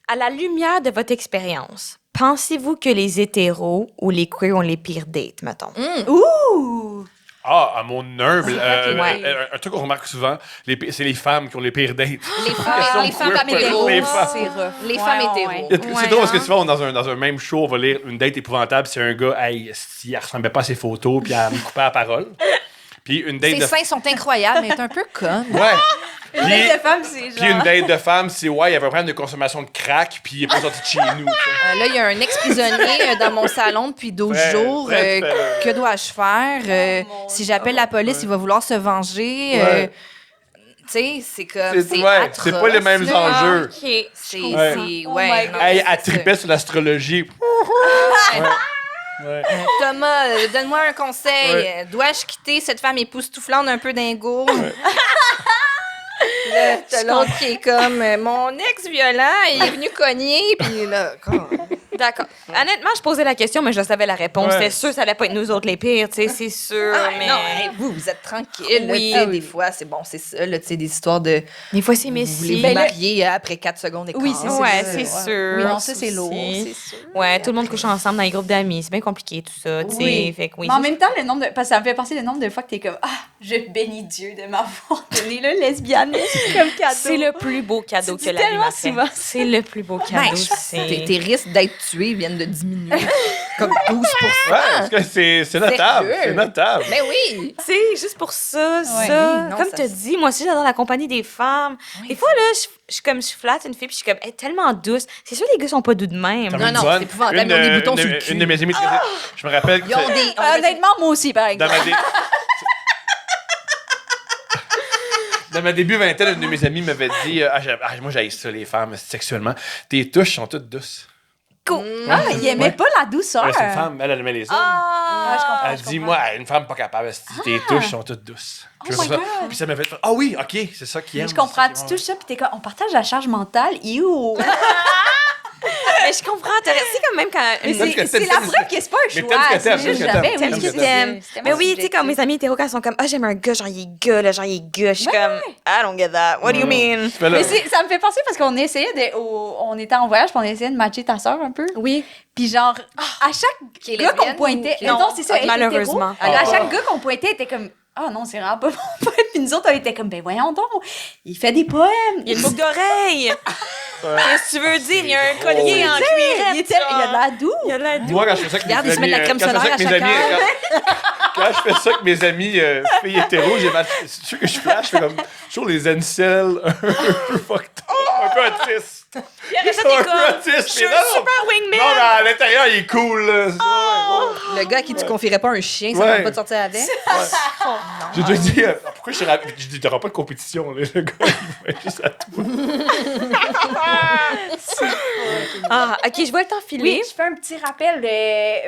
À la lumière de votre expérience, pensez-vous que les hétéros ou les queers ont les pires dates, mettons? Ouh! Ah, à mon humble, Ouais. un truc qu'on remarque souvent, c'est les femmes qui ont les pires dates. Les femmes hétéros, Les femmes. C'est rough. Les femmes hétéros. C'est drôle parce que souvent, dans un même show, on va lire une date épouvantable. C'est un gars, il ressemblait pas à ses photos, puis elle me coupait la parole. Puis une date Ses de... seins sont incroyables, mais t'es un peu conne. Ouais. Une date de femme, c'est genre... Puis une date de femme, c'est il y avait un problème de consommation de crack, puis il est pas sorti de chez nous. tu sais. Là, il y a un ex-prisonnier dans mon salon depuis 12 jours. Que dois-je faire? Si j'appelle la police, il va vouloir se venger. Ouais. Tu sais, c'est comme... C'est ouais, atroce, c'est pas les mêmes là. enjeux. OK. C'est... Ouais. c'est- Oh ouais, my non, Hey, c'est elle ça. tripait sur l'astrologie. Ouais. Thomas, donne-moi un conseil. Ouais. Dois-je quitter cette femme époustouflante un peu dingo? Là, t'as l'autre qui est comme mon ex-violent, il est venu cogner, puis là, D'accord. Honnêtement, je posais la question, mais je savais la réponse. Ouais. C'était sûr que ça allait pas être nous autres les pires, tu sais, c'est sûr. Ah, mais non, hey, vous êtes tranquille. Oui. Là, tu sais, des fois, c'est bon, c'est ça, là, tu sais, des histoires de. des fois, c'est Vous voulez messie. vous Ben, marier après 4 secondes d'écart. Oui, c'est ça. Ouais, ça. c'est sûr. Oui, non, ça, c'est aussi. lourd, c'est sûr. Ouais, tout le monde couche ensemble dans les groupes d'amis. C'est bien compliqué, tout ça, tu sais. Oui. Fait que oui. Mais en ça, même temps, le nombre de... Parce que ça me fait penser le nombre de fois que t'es comme « Ah, je bénis Dieu de m'avoir donné le lesbianisme comme cadeau. » c'est le plus beau cadeau Tu que dis la vie tellement m'a fait. souvent. C'est le plus beau cadeau. Ben, c'est... tes risques d'être tué viennent de diminuer. Comme 12 Ouais, parce que c'est notable. Sérieux? C'est notable. Mais oui! Tu sais, juste pour ça, Ouais. ça. Oui, non, comme ça, tu as dit, moi aussi, j'adore la compagnie des femmes. Des fois, là, je flatte une fille, puis je suis comme, elle est tellement douce. C'est sûr, les gars sont pas doux de même. T'en Non, veux une non, bonne? c'est épouvantable, ils ont des boutons sur le cul. Une de mes amies, je me rappelle que Ils ont des. Honnêtement, moi aussi, par dans exemple. dans ma début vingtaine, une de mes amies m'avait dit moi, j'haïs ça, les femmes, sexuellement. Tes touches sont toutes douces. Ah, il aimait Ouais. pas la douceur. C'est une femme, elle aimait les hommes. Ah, je comprends. Elle dit, moi, une femme pas capable, tes touches sont toutes douces. Oh Je my fais ça. God. Puis ça m'avait fait, ah oui, ok, c'est ça qui aime. Je comprends. c'est ça Tu qui- touches ça, puis t'es comme, on partage la charge mentale. You! Mais je comprends. C'est comme même quand. Mais T'aimes ce que c'est t'aimes, la t'aimes preuve que c'est pas un Mais choix. t'aimes ce que c'est t'aimes, juste t'aimes ce que jamais. t'aimes, Oui, t'aimes ce que c'est t'aimes. ça. Mais oui, tu sais, quand mes amis hétéros, quand ils sont comme, ah, j'aime un gars, genre, il est gars, là, genre, il est gars. Je suis comme, I don't get that. What do you mean? Tu fais là. Mais ça me fait penser parce qu'on essayait on était en voyage, puis on essayait de matcher ta soeur un peu. Oui. Puis genre, à chaque Qui est gars qu'on lesbienne pointait, ou- non, c'est ça, elle était malheureusement. hétéro. À Ah. chaque gars qu'on pointait, elle était comme, Ah non, c'est vraiment pas mon poète. Puis nous autres, on était comme, ben voyons donc, il fait des poèmes. Il y a une boucle d'oreille. Qu'est-ce que tu veux dire? Il y a un collier en cuirette. Il a de la doux. Il y a de la douce. Moi, quand je fais ça avec Regarde, mes ils se mettent amis, la crème quand je fais ça solaire avec à mes chaque amis, quand je fais ça avec mes amis filles hétéros, j'ai mal. C'est sûr que je flash, je fais comme toujours les incels un peu fucked up, un peu autistes. Il y a ça, Ils sont t'es un peu comme, autistes, je suis mais un non. super wingman. Non, mais à l'intérieur, il est cool, là. C'est Le gars à qui tu confierais pas un chien, ça Ouais. ne pas de sortir avec. J'ai déjà dit, pourquoi je suis rapide? Je dis, t'auras pas de compétition, là. Le gars, il va être juste à toi. Ah, OK, je vois le temps filer. Oui, je fais un petit rappel.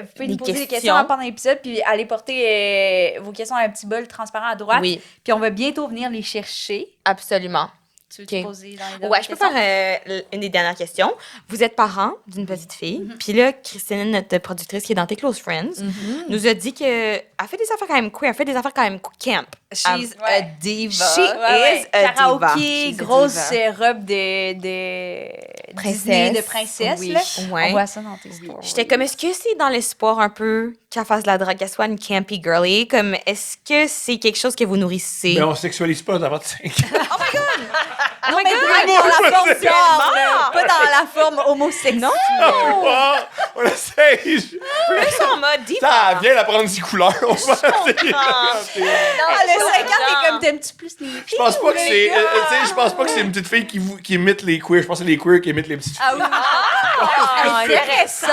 Vous pouvez Des nous poser des questions. questions pendant l'épisode, puis aller porter vos questions à un petit bol transparent à droite. Oui, Puis on va bientôt venir les chercher. absolument. Tu veux Ok. te poser dans les dernières Ouais, je peux questions? faire une des dernières questions. Vous êtes parent d'une petite fille, puis là, Christine, notre productrice qui est dans tes Close Friends, nous a dit qu'elle fait des affaires quand même queer, elle fait des affaires quand même camp. She's a diva. She Ouais, is a karaoké, diva. She's a grosse diva. robe de Disney, de princesse. Oui. Là. Ouais. On voit ça dans tes histoires. J'étais comme, est-ce que c'est dans l'espoir un peu qu'elle fasse de la drague, qu'elle soit une campy girly? Comme, est-ce que c'est quelque chose que vous nourrissez? Mais on sexualise pas avant de 5 ans. Non, mais drague dans la forme c'est genre, mort. pas dans la forme homosexuelle. Non. On essaye. Plus en mode diva. Ça, viens la prendre 10 couleurs. On va essayer. Ah, le 5 ans, t'es comme, t'aimes-tu plus les filles? Je pense pas que ou c'est. les gars? Tu sais, je pense pas que c'est une petite fille qui imite les queers. Je pense que c'est les queers qui imitent les petites filles. Ah oui. Ah, intéressant!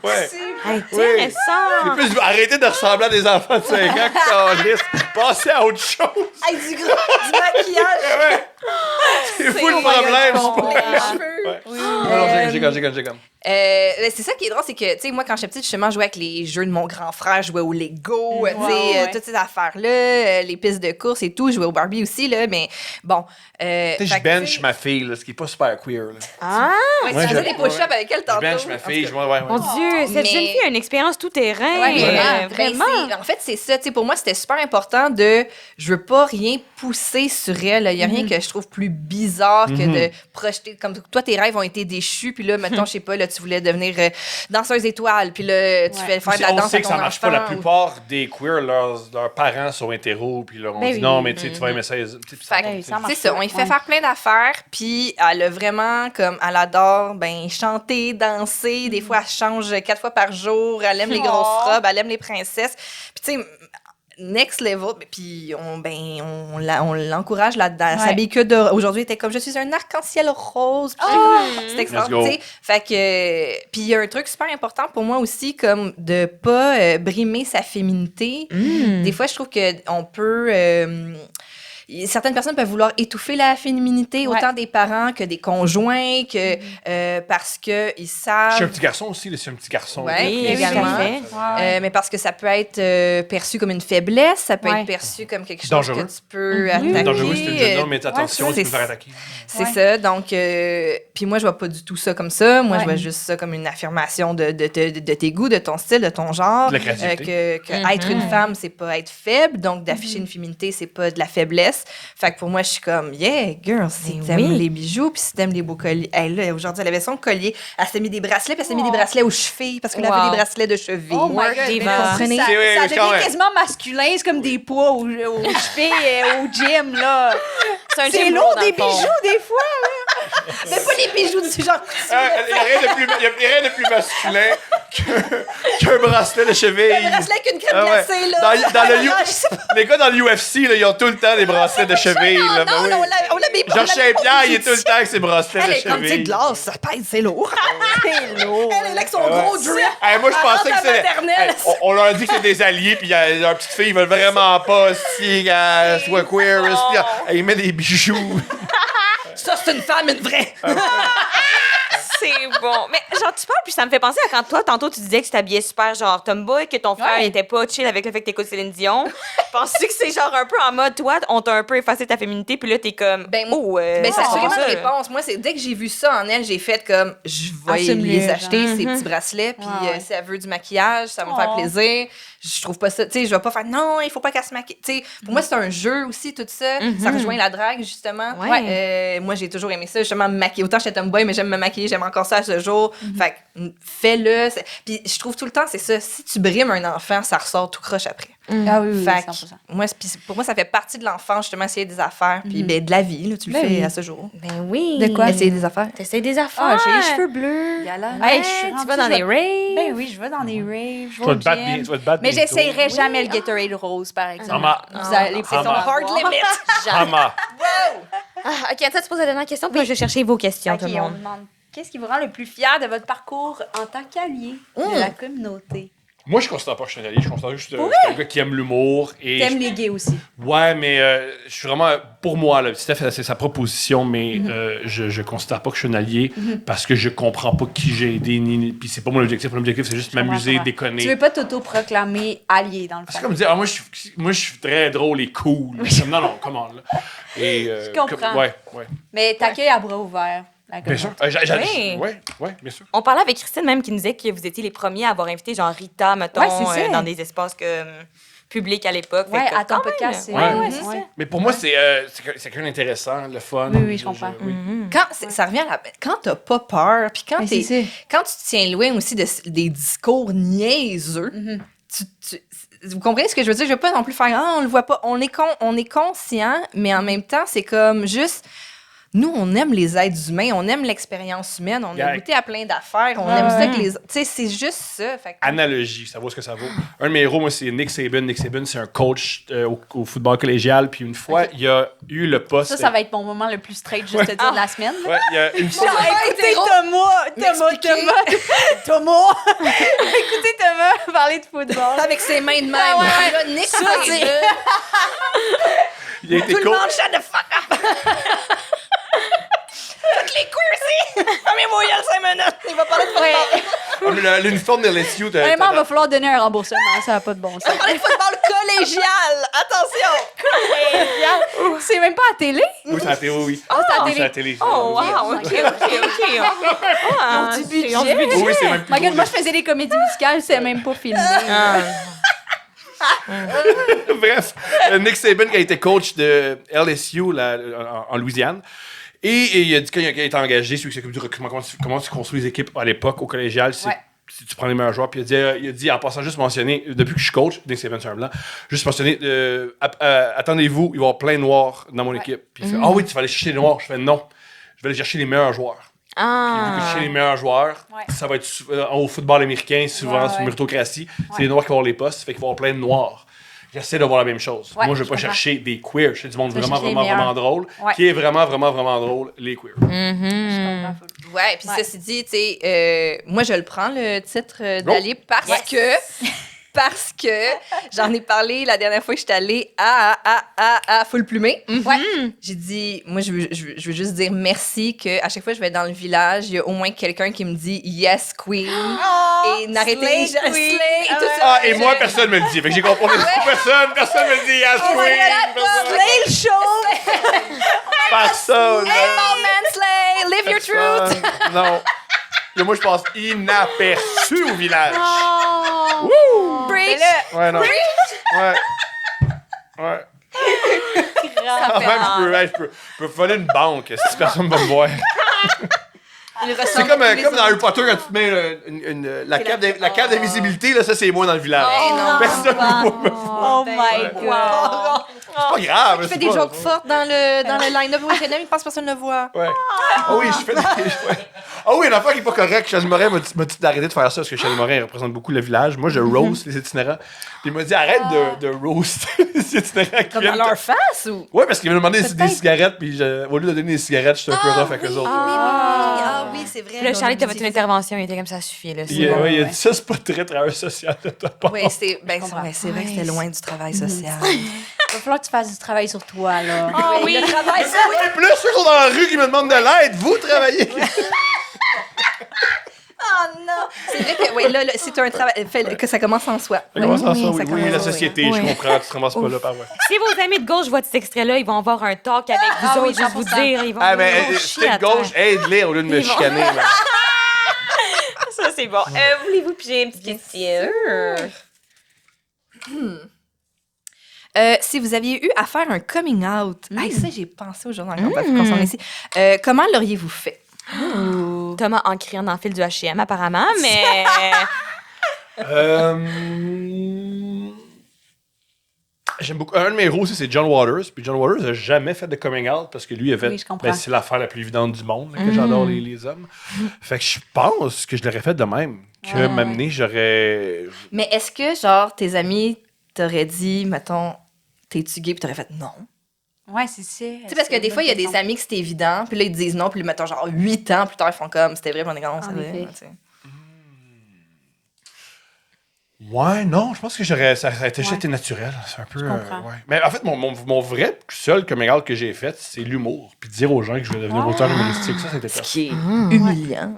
Ouais. Intéressant! C'est plus, arrêtez de ressembler à des enfants de 5 ans, câlisse. Passez à autre chose. Hey, du maquillage. Ouais. C'est fou le problème, je pense. Les cheveux. Ouais. Non, j'ai comme. C'est ça qui est drôle, c'est que, tu sais, moi, quand j'étais petite, justement, je jouais avec les jeux de mon grand frère, je jouais au Lego, tu sais, ouais. toutes ces affaires-là, les pistes de course et tout. Je jouais au Barbie aussi, là, mais bon. Tu sais, je bench ma fille, là, ce qui est pas super queer. Là. Ah! Ouais, Ouais, tu faisais je- des push-ups avec elle Je tantôt. bench ma fille, En tout cas. Mon Dieu, cette Mais- jeune fille a une expérience tout-terrain. Ouais, Ben, Vraiment. en fait, c'est ça. Tu sais, pour moi, c'était super important de. Je veux pas rien pousser sur elle. Il y a rien que je trouve plus bizarre que de projeter. Comme toi, tes rêves ont été déchus. Puis là, mettons, je sais pas, là, tu voulais devenir danseuse étoile. Puis là, tu fais faire de la On danse sait à que ton ça marche pas. La enfant, ou- plupart des queers, leurs parents sont hétéros, puis leur ont Ben dit oui. non, mais tu sais, tu vas aimer ça. Tu sais, puis ça Fait tombe, que, tu sais. ça marche c'est ça, on y fait faire plein d'affaires, puis elle a vraiment, comme, elle adore, ben, chanter, danser, des fois, elle change 4 fois par jour, elle aime les grosses Oh. robes, elle aime les princesses, puis tu sais, next level, puis on l'encourage là-dedans, elle Ouais. s'habille que de, aujourd'hui, elle était comme, je suis un arc-en-ciel rose, puis c'est extraordinaire, Let's tu sais, fait que, puis il y a un truc super important pour moi aussi, comme, de pas brimer sa féminité. Des fois, je trouve qu'on peut... certaines personnes peuvent vouloir étouffer la féminité, Ouais. autant des parents que des conjoints, que parce qu'ils Je suis savent... un petit garçon aussi, là, c'est un petit garçon. Ouais, Oui, également. tout à fait. Mais parce que ça peut être perçu comme une faiblesse, ça peut Ouais. être perçu comme quelque chose Dangereux. que tu peux attaquer. Dangereux, c'est une jeune homme, mais attention, c'est tu peux me faire attaquer. C'est Ouais. ça. Donc, puis moi, je vois pas du tout ça comme ça. Moi, je Ouais. vois juste ça comme une affirmation de tes goûts, de ton style, de ton genre. De la créativité. Que être une femme, c'est pas être faible. Donc, d'afficher une féminité, c'est pas de la faiblesse. Fait que pour moi, je suis comme, yeah, girl, si Mais t'aimes oui. les bijoux, puis si t'aimes les beaux colliers. Hey, là, aujourd'hui, elle avait son collier. Elle s'est mis des bracelets, puis elle s'est mis des bracelets aux chevilles parce qu'elle Wow. avait des bracelets de cheville. Oh my God, diva. mais Comprenez? ça, C'est vrai, ça mais quand devient même. quasiment masculin, c'est comme des poids aux chevilles, au gym, là. un C'est gym lourd, bro, dans des le fond. bijoux, des fois. Mais pas les bijoux du genre. Il n'y a rien de plus masculin qu'un bracelet de cheville. Un bracelet avec une crème Ah ouais. glacée, là. Dans le Ah, je sais pas. Les gars dans l'UFC, là, ils ont tout le temps des bracelets de cheville. Là, ben Non, oui. non, on l'a mis Georges Saint-Pierre, il est tout le temps avec ses bracelets Elle de est comme, tu sais, cheville. glace, ça pèse, c'est lourd. C'est lourd. Elle est là avec son gros drip. Hey, moi, je pensais rentre que à c'était. maternelle. Hey, on leur dit que c'est des alliés, puis leur petite fille, ils veulent vraiment pas si qu'elle soit queer. Puis, ils mettent des bijoux. Ça, c'est une femme, une vraie. C'est bon. Mais genre, tu parles, puis ça me fait penser à quand toi, tantôt, tu disais que tu t'habillais super genre tomboy, que ton frère Ouais. était pas chill avec le fait que t'écoutes Céline Dion. Penses-tu que c'est genre un peu en mode, toi, on t'a un peu effacé ta féminité, puis là, t'es comme, Ben, oh, Ben, c'est pas assurément ça. une réponse. Moi, c'est dès que j'ai vu ça en elle, j'ai fait comme, je vais Assume-le, les genre. acheter, ces petits bracelets, puis Ouais, ouais. si elle veut du maquillage, ça va me faire Oh. plaisir. Je trouve pas ça, tu sais, je vais pas faire, non, il faut pas qu'elle se maquille. Tu sais, pour moi, c'est un jeu aussi, tout ça. Ça rejoint la drague, justement. Ouais. Moi, j'ai toujours aimé ça, justement, me maquiller. Autant j'étais tomboy, mais j'aime me maquiller, j'aime encore ça à ce jour. Fait que, fais-le. Puis je trouve tout le temps, c'est ça, si tu brimes un enfant, ça ressort tout croche après. Ah oui, Fait que 100%. moi, pour moi, ça fait partie de l'enfance, justement, essayer des affaires. Puis ben, de la vie, là, tu le Ben fais oui. à ce jour. Ben oui. De quoi? Essayer des affaires. T'essayes des affaires. Ah, j'ai les cheveux bleus. Yala. Hey, Ouais, je suis tu rendue, vas dans je les vais- raves. Ben oui, je vais dans des raves, je Tu vais vas au te battre gym. tu vas te battre Mais bientôt. j'essayerai jamais le Gatorade rose, par exemple. Ama. Vous allez C'est ton Ah, hard limit. Ama. OK, attends, tu poses la dernière question, puis moi, je vais chercher vos questions, OK, tout le on monde. demande qu'est-ce qui vous rend le plus fier de votre parcours en tant qu'allié de la communauté? Moi, je considère pas que je suis un allié. Je considère juste que je suis un gars qui aime l'humour. Et T'aimes les gays aussi. Ouais, mais je suis vraiment, pour moi, là, Steph, c'est sa proposition, mais je considère pas que je suis un allié parce que je comprends pas qui j'ai aidé, puis c'est pas mon objectif. Mon objectif, c'est juste m'amuser, Tu déconner. veux pas t'auto-proclamer allié, dans le C'est fond. comme dire, moi, je suis très drôle et cool. Comme, non, comment, là. Et, Je comprends. ouais. Mais t'accueilles à bras ouverts. la Bien sûr. communauté. Oui. Bien sûr. On parlait avec Christine même qui nous disait que vous étiez les premiers à avoir invité genre Rita, mettons, Ouais, c'est ça. dans des espaces publics à l'époque. Ouais, Fait que à ton quand podcast, même, c'est- Ouais, Ouais. c'est ça. Mais pour moi, c'est quelqu'un d'intéressant, le fun. Oui, je comprends. oui. Ça revient à quand t'as pas peur, puis quand Mais t'es c'est ça. quand tu te tiens loin aussi des discours niaiseux, vous comprenez ce que je veux dire? Je veux pas non plus faire on le voit pas. On est conscient, mais en même temps, c'est comme juste. Nous, on aime les êtres humains, on aime l'expérience humaine, on a goûté à plein d'affaires, on aime ça que les. Tu sais, c'est juste ça. Fait que- Analogie, ça vaut ce que ça vaut. Un de mes héros, moi, c'est Nick Saban. Nick Saban, c'est un coach au football collégial. Puis une fois, il a eu le poste. Ça va être mon moment le plus straight, juste te dire de la semaine. Ouais, il y a une fois. Écoutez Thomas Écoutez Thomas parler de football. Avec ses mains de même. Ah ouais. Là, Nick Ça, Saban, c'est- Il a été tout le coach. monde shut the fuck up! Toutes les queers ici! Fermez-moi, il y a 5 minutes! Il va parler de football! Ah, mais l'uniforme de LSU, Vraiment, il va falloir donner un remboursement, ça n'a pas de bon sens. On va parler de football collégial! Attention! C'est même pas à télé? Oui, c'est à la télé, oui. Ah, c'est à Oui, télé. c'est à la télé. Oh, wow, OK. Ah, du c'est- budget. on se budget. Oui, c'est même plus My God, gros. moi, je faisais des comédies musicales, c'est même pas filmé. Ah. Bref, Nick Saban qui a été coach de LSU là, en Louisiane. Et il a dit qu'il a été engagé, celui qui s'occupe du recrutement, comment tu construis les équipes à l'époque au collégial, c'est Ouais. si tu prends les meilleurs joueurs. Puis il a dit en passant juste mentionner, depuis que je suis coach, Nick Saban c'est un blanc, juste mentionner, attendez-vous, il va y avoir plein de noirs dans mon équipe. Puis il fait, ah oui, tu vas aller chercher les noirs. Je fais non, je vais aller chercher les meilleurs joueurs. Puis vu que je cherche les meilleurs joueurs, Ouais. ça va être au football américain, souvent, Ouais, c'est une ouais. méritocratie. C'est les noirs qui vont avoir les postes, fait qu'il va y avoir plein de noirs. J'essaie d'avoir la même chose. Ouais, Moi, je veux pas je comprends. chercher des queers. Je cherche du monde Tu vas vraiment, chercher les vraiment, vraiment meilleurs. drôle. Ouais. Qui est vraiment, vraiment, vraiment drôle, les queers. Ouais, puis Ouais. ceci dit, tu sais, moi, je le prends, le titre Go. d'aller parce que j'en ai parlé la dernière fois que j'étais allée à Full Plumé. Ouais. J'ai dit, moi, je veux juste dire merci qu'à chaque fois que je vais dans le village, il y a au moins quelqu'un qui me dit Yes, Queen. et n'arrêtez Slay Queen. Slay, et tout ça. Ah, et moi, personne me le dit. Fait que j'ai compris. Personne me le dit. Yes, Oh my God, queen. Slay le show! Personne. Oh man, Slay! Live your truth! Personne. Non. Là, moi, je passe inaperçu au village. Preach! Ouais, non. Ouais. Ouais. Ah, ouais, je peux voler une banque si personne va me voir. C'est comme dans Harry Potter quand tu te mets la cave d'invisibilité, là, ça c'est moi dans le village. non. Personne ne voit. Oh my God. C'est pas grave. Tu fais des jokes fortes dans le line-up où il pense que personne ne voit. Ouais. Ah oui, je fais des. Ouais. Ah oui, une affaire qui est pas correcte. Charles Morin m'a dit d'arrêter de faire ça parce que Charles Morin représente beaucoup le village. Moi, je roast les itinérants. Puis il m'a dit arrête de roast les itinérants qui Comme dans viennent. leur face ou? Ouais, parce qu'il m'a demandé des cigarettes. Puis au lieu de donner des cigarettes, j'étais un peu rough avec eux autres. Ah oui, c'est vrai. Puis là, Charlie, t'as fait une intervention, il était comme ça suffit, là. Il a dit ça, c'est pas très travailleur social de ta part. Oui, c'est vrai que c'était loin du travail social. Il va falloir que tu fasses du travail sur toi, là. Ah oui, Le travail, ça, oui. Et plus ceux qui sont dans la rue qui me demandent de l'aide, vous travaillez. Oh non! C'est vrai que oui, là, c'est un travail que ça commence en soi. Ça commence en soi, oui. ça Oui, commence la en soi. société, je comprends, tu te ramasses pas là par ouais. Si vos amis de gauche voient cet extrait-là, ils vont avoir un talk avec vous oui, autres, juste vous 100%. dire. Ils vont, Ah, ils mais vont chier c'était à de gauche, terre. aide-les au lieu de me Ils vont- chicaner. là. Ça, c'est bon. Voulez-vous piger une petite question? Si vous aviez eu à faire un coming out, hey, ça, j'ai pensé aujourd'hui encore, quand on est ici. Comment l'auriez-vous fait? Thomas en criant dans le fil du H&M, apparemment, mais... J'aime beaucoup. Un de mes héros aussi, c'est John Waters. Puis John Waters n'a jamais fait de coming out parce que lui, il a fait. Oui, je comprends. Ben, c'est l'affaire la plus évidente du monde, là, que j'adore les hommes. Fait que je pense que je l'aurais fait de même. Que m'amener, j'aurais. Mais est-ce que, genre, tes amis t'auraient dit, mettons, t'es-tu gay, puis t'aurais fait non? Ouais, c'est ça. Tu sais, parce que des fois, il y a des amis que c'était évident, puis là, ils te disent non, puis mettons, genre, 8 ans plus tard, ils font comme, c'était vrai, on est grand, c'est vrai. effet. Tu sais. Ouais, non, je pense que ça aurait été juste été naturel. C'est un peu. Ouais. Mais en fait, mon vrai seul coming out que j'ai fait, c'est l'humour. Puis de dire aux gens que je vais devenir auteur humoristique. Ça, c'était Ce top. qui est humiliant.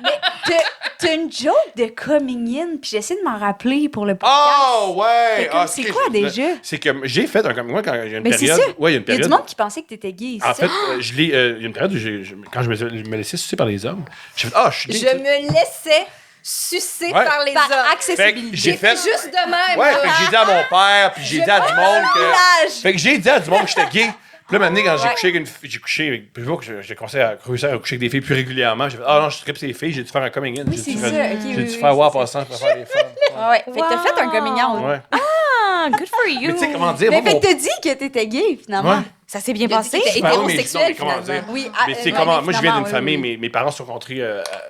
Mais t'as une joke de coming in, puis j'essaie de m'en rappeler pour le podcast. Oh, ouais! C'est quoi déjà? C'est que j'ai fait un coming out quand il y a une Mais c'est période. ça. Ouais, il y a une Il y a période. du monde qui pensait que t'étais gay, En c'est ça? fait, il y a une période où quand je me laissais sucer par les hommes, j'ai fait je suis gay. Je me laissais sucer Ouais. par les Par hommes. accessibilité. J'ai fait. Juste de même. Ouais, là. fait que j'ai dit à mon père, puis j'ai dit à du monde que. village. Fait que j'ai dit à du monde que j'étais gay. Puis là, maintenant, quand j'ai couché avec une fille, puis je vois que j'ai commencé à réussir à coucher avec des filles plus régulièrement, j'ai fait non, je tripe ces filles, j'ai dû faire un coming in. Oui, c'est J'ai ça. dû Ok, j'ai oui, dû oui, faire voir c'est passant pour faire des femmes. Ouais. Fait que t'as fait un coming out. Ouais. Ah, good for you. Mais tu sais, comment dire, Mais moi, fait que t'as dit que t'étais gay, finalement. Ouais. Ça s'est bien Il a dit passé. qu'il était Ben oui, mais hétérosexuel, non, mais comment finalement. dire? Oui, Mais c'est ouais, comment? mais Moi, je viens finalement, d'une famille, oui. mes parents se sont rencontrés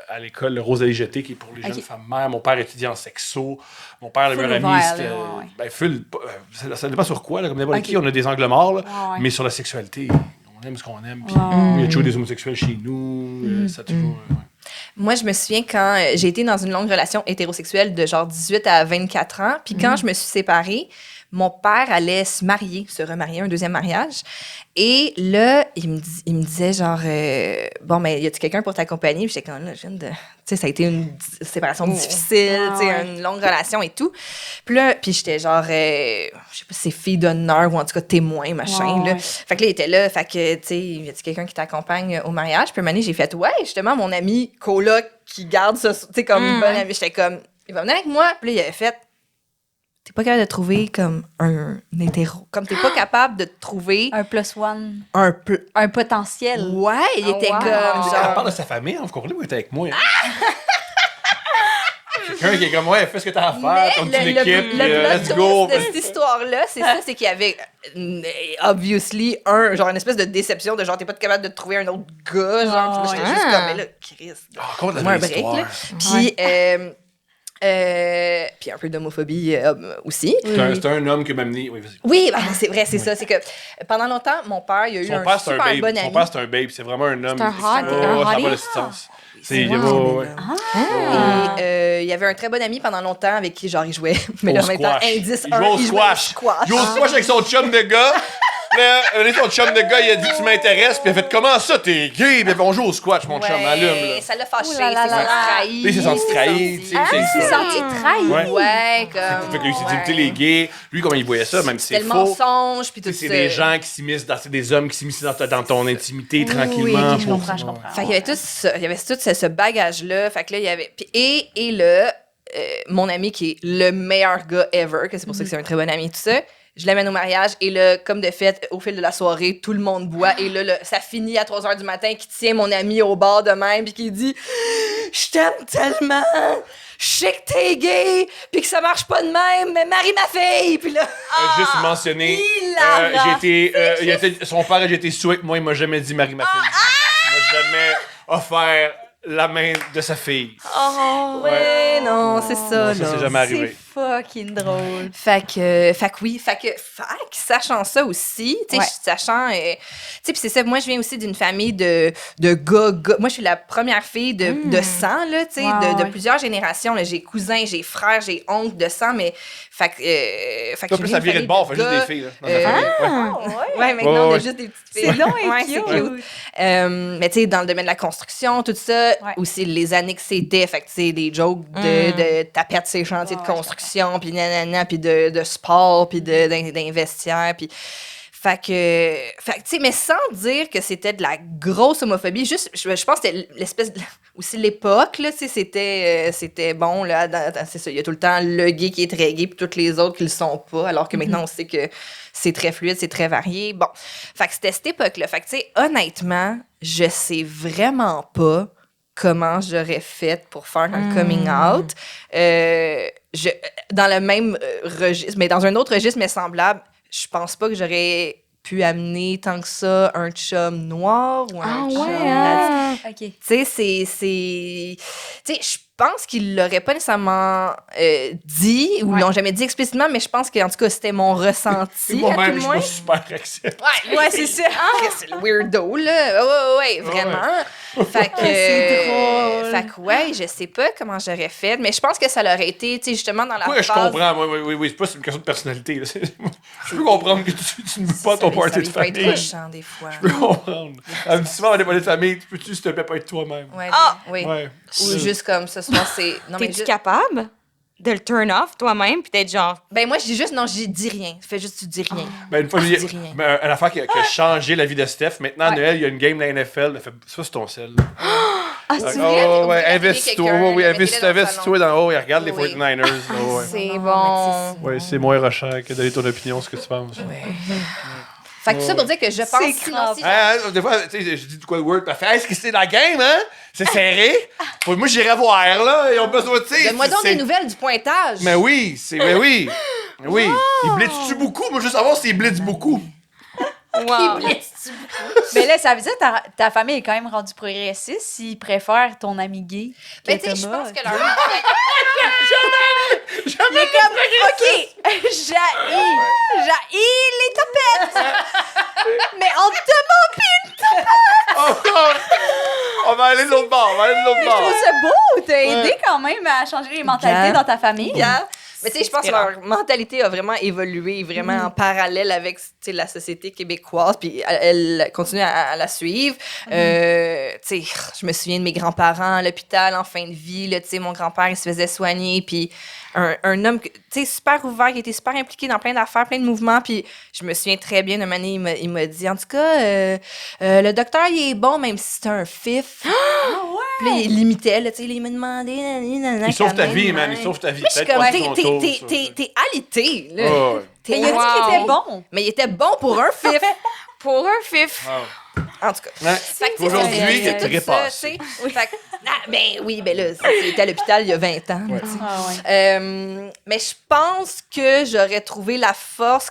à l'école Rosalie Jeté, qui est pour les jeunes femmes mères. Mon père étudiait en sexo. Mon père, le Full meilleur ami, ouvert, c'était. là, ouais. Ben, full. Ça dépend sur quoi, là, comme n'importe Ok. qui, on a des angles morts, là. Ouais. Mais sur la sexualité, on aime ce qu'on aime. Puis il y a toujours des homosexuels chez nous. Ça a toujours. Ouais. Moi, je me souviens quand j'ai été dans une longue relation hétérosexuelle de genre 18 à 24 ans. Puis quand je me suis séparée, mon père allait se remarier, un deuxième mariage. Et là, il me disait genre, bon, mais y a-tu quelqu'un pour t'accompagner? Puis j'étais comme, là, je viens de. Tu sais, ça a été une séparation difficile, tu sais, une longue relation et tout. Puis là, j'étais genre, je sais pas si c'est fille d'honneur ou en tout cas témoin, machin, là. Ouais. Fait que là, il était là, fait que, tu sais, y a-tu quelqu'un qui t'accompagne au mariage? Puis un moment donné, j'ai fait, ouais, justement, mon ami coloc qui garde ça, tu sais, comme une bonne amie. J'étais comme, il va venir avec moi. Puis là, il avait fait, t'es pas capable de trouver comme un hétéro. Comme t'es pas capable de trouver Un plus one. un potentiel. Ouais, il était wow. comme Elle genre. parle de sa famille, vous comprenez, vous êtes avec moi. Hein? Quelqu'un qui est comme, ouais, fais ce que t'as à faire, Mais comme le, tu le, l'équipe, le let's plot go. twist de cette histoire-là, c'est ça, c'est qu'il y avait obviously genre une espèce de déception de genre t'es pas capable de trouver un autre gars, genre. Puis là, j'étais juste comme, mais là, Chris, Encore de la donne-moi un vraie break, là. histoire. Puis un peu d'homophobie aussi. C'est un homme qui m'a amené. Oui, vas-y. Oui, ben, c'est vrai, c'est ça. C'est que pendant longtemps, mon père, il a eu Son un père, c'est un super babe. bon Son ami. père, c'est un babe. C'est vraiment un homme. C'est un hot- Oh, un ça n'a hottie? pas de sens. C'est. Wow. Ouais. Et il y avait un très bon ami pendant longtemps avec qui, genre, il jouait. Mais là, Au maintenant, squash. indice Il 1, jouait au il jouait squash. au squash. Il joue au squash avec son chum de gars. Là, son chum de gars, il a dit tu m'intéresses. Puis il a fait comment ça, t'es gay? Puis on joue au squash, mon chum, allume. Là. Ça l'a fâché, Ouh là là c'est là là. trahi. Lui, il s'est senti trahi. tu sais, Il s'est c'est- senti trahi. Ouais. Ouais, comme. Fait que lui, il s'est dit ouais. écoutez, les gays. Lui, comment il voyait ça, même si C'était c'est le faux. mensonge, puis tout ça. C'est des gens qui s'immiscent c'est des hommes qui s'immiscent dans ton intimité Oui, tranquillement. ok, je comprends, je Ouais. comprends. Fait qu'il y avait tout ce bagage-là. Fait que là, il y avait. Et là, mon ami qui est le meilleur gars ever, que c'est pour ça que c'est un très bon ami, tout ça, je l'amène au mariage. Et là, comme de fait, au fil de la soirée, tout le monde boit. Et là, ça finit à 3 h du matin, qui tient mon ami au bar de même, puis qui dit je t'aime tellement! Je sais que t'es gay, puis que ça marche pas de même, mais marie ma fille! Puis là. Juste mentionner, hilarant. son père a été sous avec moi, il m'a jamais dit Marie ma fille. Il m'a jamais offert la main de sa fille. Oh, ouais, non, c'est ça, Non, ça, là. c'est jamais arrivé. C'est fucking drôle. Fait que oui, sachant ça aussi, tu sais, Ouais. sachant, tu sais, puis c'est ça, moi, je viens aussi d'une famille de gars, moi, je suis la première fille de sang, là, tu sais, Ouais, de ouais. plusieurs générations, là, j'ai cousins, j'ai frères, j'ai oncles de sang, mais, fait que Toi, plus ça virait de bord, fait juste des filles, là, dans ta famille. Ouais. Ouais, maintenant, on Ouais, a ouais. juste des petites filles. C'est donc Ouais, cute. c'est cute. Mais tu sais, dans le domaine de la construction, tout ça, aussi les années que c'était, fait que tu sais, des jokes de tapettes ces chantiers de construction, puis nanana, puis de sport, puis d'investiaires, puis... Fait que tu sais, mais sans dire que c'était de la grosse homophobie, juste, je pense que c'était l'espèce aussi l'époque, là, tu sais, c'était bon, là, c'est ça, il y a tout le temps le gay qui est très gay, puis toutes les autres qui le sont pas, alors que maintenant, on sait que c'est très fluide, c'est très varié. Bon, fait que c'était cette époque-là. Fait que, tu sais, honnêtement, je sais vraiment pas comment j'aurais fait pour faire un coming out. dans le même registre, mais dans un autre registre, mais semblable, je pense pas que j'aurais pu amener tant que ça un chum noir ou un chum latino. OK. Tu sais, tu sais, je pense qu'ils l'auraient pas nécessairement dit ou l'ont jamais dit explicitement, mais je pense qu'en tout cas, c'était mon ressenti. à tout Moi-même, le je moins. suis pas super accepté. Ouais, c'est ça. C'est le weirdo, là. Ouais, vraiment. Fait que, C'est drôle. Fait que, ouais, je sais pas comment j'aurais fait, mais je pense que ça l'aurait été, tu sais, justement, dans la Oui, je phase... comprends. Oui, c'est pas une question de personnalité. Là. Je peux comprendre que tu ne veux pas ton party de Ça peut être famille. rushant, des fois. Je peux comprendre. Elle me dit souvent, on est pas de famille, tu peux-tu, s'il te plaît, pas être toi-même? Ouais, Ah! oui. Ouais. Ou juste comme ce soir, c'est... Non, mais T'es-tu juste... capable de le turn off toi-même puis d'être genre Ben, moi, je dis juste, non, je dis rien. Fais juste, tu dis rien. Ben, une fois, Je j'ai dis rien. ben, une affaire qui a changé la vie de Steph. Maintenant, à Noël, il y a une game de la NFL. Elle fait, ça, c'est ton sel. Ah, c'est Oh, vrai? Vous ouais, voulez investis-toi. quelqu'un, Oui, mettez-le dans le investis-toi dans haut et regarde les Oui. 49ers. là, ouais. c'est Non, bon. mais Ouais, c'est moins rushant que donner ton opinion, ce que tu penses. Fait que tout ça pour dire que je pense... C'est sinon, grave. si Des fois, tu sais, je dis de quoi le word, elle fait, est-ce que c'est la game, hein? C'est serré? Moi, j'irai voir, là. Ils ont besoin, tu sais. Donne-moi donc c'est- des nouvelles du pointage. Mais oui, mais oui. Mais oui. Ils blitzent-tu beaucoup? Moi, je veux savoir s'ils blitzent beaucoup. Wow. Mais là, ça veut dire que ta famille est quand même rendue progressiste s'ils préfèrent ton ami gay. Mais tu sais, je Thomas. pense que leur... Il est comme, OK, j'haïs les topettes. Mais on te On va aller de l'autre bord, Je trouve ça beau. T'as aidé quand même à changer les mentalités Yeah. dans ta famille. Yeah. Mais tu sais, je pense que leur mentalité a vraiment évolué, vraiment en parallèle avec tu sais, la société québécoise, puis elle continue à la suivre. Tu sais, je me souviens de mes grands-parents à l'hôpital en fin de vie, là, tu sais, mon grand-père, il se faisait soigner, puis un homme, tu sais, super ouvert, qui était super impliqué dans plein d'affaires, plein de mouvements, puis je me souviens très bien, une année, il m'a dit, en tout cas, le docteur, il est bon, même si c'est un fif. Puis là, il limitait, là, tu sais, il me demandait... Il sauve ta vie, man. Il sauve ta vie. Puis je suis Peut-être comme, pas son tour, ça. t'es alité, là. Oh, ouais. Mais il a dit qu'il était bon. Mais il était bon pour un fif. Pour un fif. Wow. En tout cas. Ouais. Fait que, Aujourd'hui, c'est il est tout ça, repassé. tu sais. Fait que, ben oui, ben là, c'était à l'hôpital il y a 20 ans. là, tu sais. Ah ouais. Mais je pense que j'aurais trouvé la force